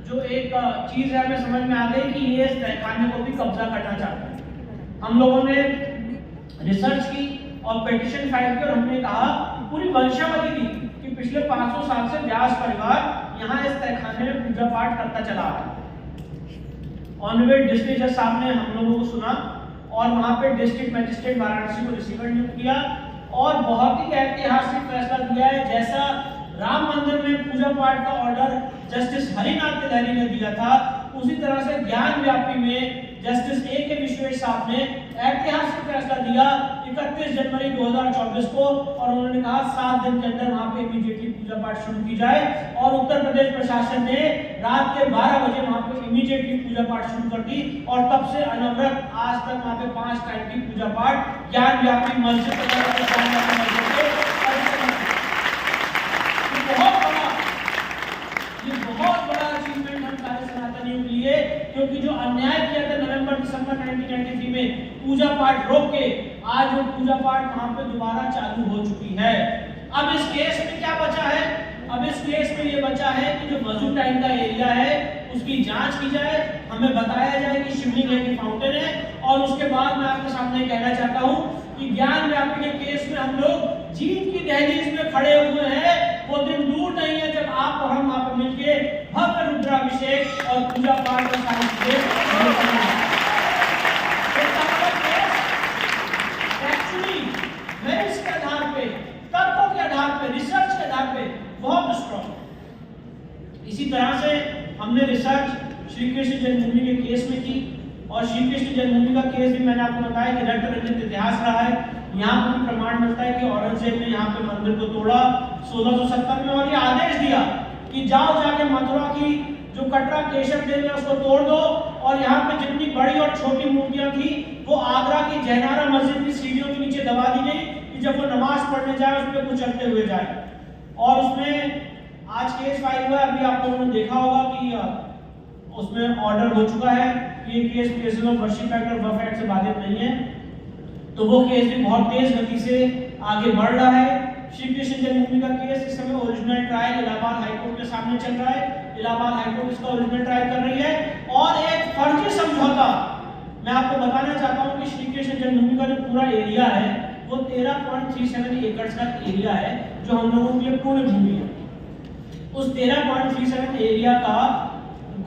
जो एक चीज है हमें समझ में आ गई कि ये इस तहखाने को भी कब्जा करना चाहते हैं। हम लोगों ने रिसर्च की और पिटीशन फाइल की और हमने कहा, पूरी वंशावली दी कि पिछले 500 साल से व्यास परिवार यहाँ इस तहखाने में पूजा पाठ करता चला आ रहा है। ऑनरेबल डिस्ट्रिक्ट जज साहब ने हम लोगों को सुना और वहां पे डिस्ट्रिक्ट मजिस्ट्रेट वाराणसी को रिसीवर नियुक्त किया और बहुत ही ऐतिहासिक फैसला दिया है। जैसा राम मंदिर में पूजा पाठ का ऑर्डर जस्टिस हरिनाथ तिवारी ने दिया था, उसी तरह से ज्ञान व्यापी में जस्टिस ए.के. विश्वेश साहब ने ऐतिहासिक फैसला दिया 31 जनवरी 2024 को, और उन्होंने कहा 7 दिन के अंदर वहां पे इमीडिएटली पूजा पाठ शुरू की जाए। और उत्तर प्रदेश प्रशासन ने रात के 12 बजे वहां पे इमीडिएटली पूजा पाठ शुरू कर दी और तब से अनवरत आज तक वहां पे 5 टाइम की पूजा पाठ ज्ञान व्यापी मस्जिद बहुत बड़ा अचीवमेंट हम सारे सनातनियों के लिए, क्योंकि जो अन्याय किया था नवंबर-दिसंबर 1993 में पूजा पाठ रोक के आज वो पूजा पाठ वहां पे दोबारा चालू हो चुकी है। अब इस केस में क्या बचा है? अब इस केस में ये बचा है कि जो मजूद टाइम का एरिया है उसकी जांच की जाए, हमें बताया जाए कि शिवलिंग है कि फाउंटेन है। और उसके बाद मैं आपके सामने कहना चाहता हूं कि ज्ञान व्यापी के केस में हम लोग जीत की दहलीज में खड़े हुए हैं। वो दिन दूर नहीं है जब आप और हम वहां पर मिलके भव्य रुद्राभिषेक और पूजा पाठ का सारी चीजें मेरिट्स के आधार पे, तर्कों के आधार पे, रिसर्च के आधार पे बहुत स्ट्रॉन्ग। इसी तरह से हमने रिसर्च श्री कृष्ण जन्मभूमि के केस में की और श्री कृष्ण जन्मभूमि का केस भी मैंने आपको बताया कि रक्त रंजित इतिहास रहा है। यहाँ पर भी प्रमाण मिलता है कि औरंगजेब ने यहाँ पे मंदिर को तोड़ा 1670 में और ये आदेश दिया कि जाओ जाके मथुरा की जो कटरा केशव देव है उसको तोड़ दो और यहाँ पे जितनी बड़ी और छोटी मूर्तियां थी वो आगरा की जैनारा मस्जिद की सीढ़ियों के नीचे दबा दी गई कि जब वो नमाज पढ़ने जाए उस पर कुचलते हुए जाए। और उसमें आज केस फाइल हुआ है, अभी आप लोगों ने देखा होगा कि उसमें ऑर्डर हो चुका है कि ये case places of worship act और वक्फ एक्ट से बाधित नहीं है। तो वो केस भी बहुत तेज गति से आगे बढ़ रहा है। श्री कृष्ण जन्मभूमि का केस इस समय ओरिजिनल ट्रायल इलाहाबाद हाईकोर्ट के सामने चल रहा है। इलाहाबाद हाईकोर्ट इसका ओरिजिनल ट्रायल कर रही है और एक फर्जी समझौता मैं आपको बताना चाहता हूं कि श्री कृष्ण जन्मभूमि का जो पूरा एरिया है वो 13.37 एकड़ का एरिया है जो हम लोगों के लिए पूर्ण भूमि है। उस 13.37 एरिया का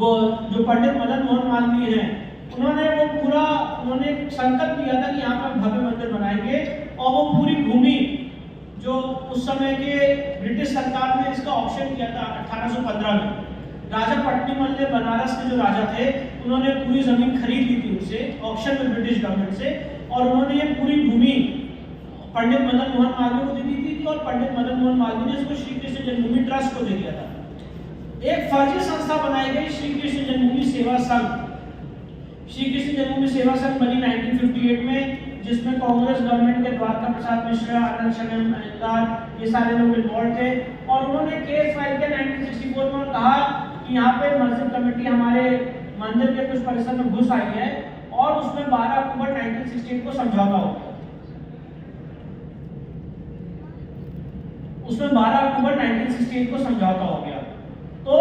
जो पंडित मदन मोहन मालवीय हैं उन्होंने संकल्प किया था कि यहाँ पर भव्य मंदिर बनाएंगे और वो पूरी भूमि जो उस समय के ब्रिटिश सरकार ने इसका ऑप्शन किया था 1815 में। राजा पट्टिमल ने बनारस के जो राजा थे उन्होंने पूरी जमीन खरीद ली थी उससे ऑप्शन में ब्रिटिश गवर्नमेंट से और उन्होंने ये पूरी भूमि पंडित मदन मोहन मालवीय को दे दी थी और पंडित मदन मोहन मालवीय ने इसको श्री कृष्ण जन्मभूमि ट्रस्ट को दे दिया था। एक फर्जी संस्था बनाई गई श्री कृष्ण जन्मभूमि सेवा संघ। श्री कृष्ण जन्मभूमि सेवा संघ बनी 1958 में जिसमें कांग्रेस गवर्नमेंट के द्वारका प्रसाद मिश्रा, आनंद शर्मा महिंद्र ये सारे लोग इन्वॉल्व थे और उन्होंने केस फाइल किया 1964 में और कहा कि यहाँ पे मस्जिद कमेटी हमारे मंदिर के कुछ परिसर में घुस आई है और उसमें 12 अक्टूबर 1968 को समझौता हो गया। उसमें 12 अक्टूबर 1968 को समझौता हो गया। तो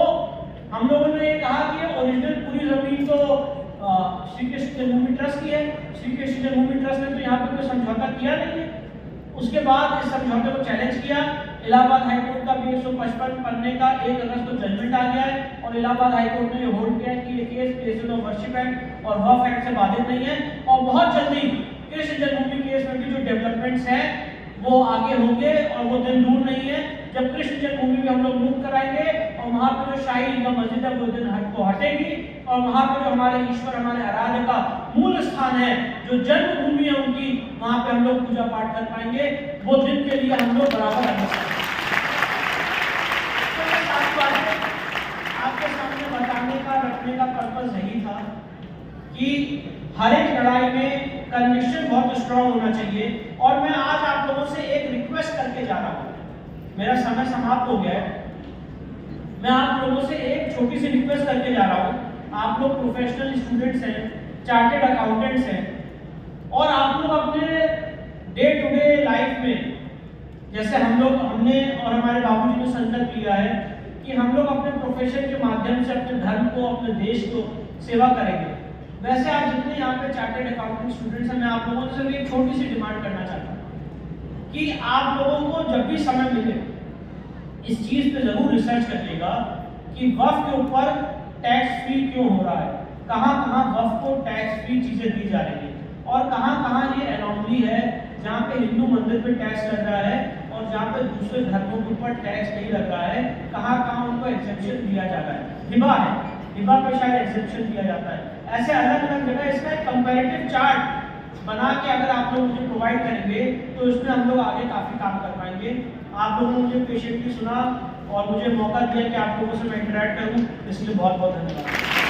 हम लोगों ने ये कहा कि ये ओरिजिनल पूरी जमीन तो श्री कृष्ण जन्मभूमि ट्रस्ट की है। श्री कृष्ण जन्मभूमि ट्रस्ट ने तो यहाँ पे कोई समझौता किया नहीं है। उसके बाद इस समझौते को चैलेंज किया। इलाहाबाद हाईकोर्ट का भी 155 पन्ने का 1 अगस्त को जजमेंट आ गया है और इलाहाबाद हाईकोर्ट ने ये होल्ड किया कि ये case places of worship act और वक्फ एक्ट से बाधित नहीं है और बहुत जल्दी कृष्ण जन्मभूमि केस में भी जो डेवलपमेंट्स हैं वो आगे होंगे और वो दिन दूर नहीं है जब कृष्ण जन्मभूमि में हम लोग मूव कराएंगे और वहां पे जो शाही ईदगाह मस्जिद है वो दिन को हटेगी और वहां पे जो हमारे ईश्वर हमारे आराध्य का मूल स्थान है जो जन्मभूमि है उनकी वहां पे हम लोग पूजा पाठ कर पाएंगे। वो दिन के लिए हम लोग बराबर आपके सामने बताने का रखने का पर्पस यही था कि हर एक लड़ाई में कन्विक्शन बहुत स्ट्रांग होना चाहिए। और मैं आज आप लोगों से एक रिक्वेस्ट करके जा रहा हूँ, मेरा समय समाप्त हो गया है। मैं आप लोगों से एक छोटी सी रिक्वेस्ट करके जा रहा हूँ। आप लोग प्रोफेशनल स्टूडेंट्स हैं, चार्टेड अकाउंटेंट्स हैं और आप लोग अपने डे टू डे लाइफ में जैसे हमने और हमारे बाबूजी ने संकल्प लिया है कि हम लोग अपने प्रोफेशन के माध्यम से अपने धर्म को अपने देश को सेवा करेंगे। वैसे आज जितने यहाँ पे चार्टेड अकाउंटेंट स्टूडेंट्स हैं मैं आप लोगों से एक छोटी सी डिमांड करना चाहता हूँ कि आप लोगों को जब भी समय मिले इस चीज पे जरूर रिसर्च करिएगा कि वक्फ के ऊपर टैक्स फ्री क्यों हो रहा है, कहाँ वक्फ को टैक्स फ्री चीजें दी जा रही है और कहाँ ये एनोमली है जहाँ पे हिंदू मंदिर पे टैक्स लग रहा है और जहाँ पे दूसरे धर्मों के ऊपर टैक्स नहीं लग रहा है, कहाँ उनको एग्जेम्पशन दिया जा रहा है। हिबा पे शायद एग्जेम्पशन दिया जाता है। ऐसे अलग अलग जगह इसका एक कंपैरेटिव चार्ट बना के अगर आप लोग मुझे प्रोवाइड करेंगे तो इसमें हम लोग आगे काफी काम कर पाएंगे। आप लोगों ने मुझे पेशेंटली सुना और मुझे मौका दिया कि आप लोगों से मैं इंटरेक्ट करूं, इसलिए बहुत बहुत धन्यवाद।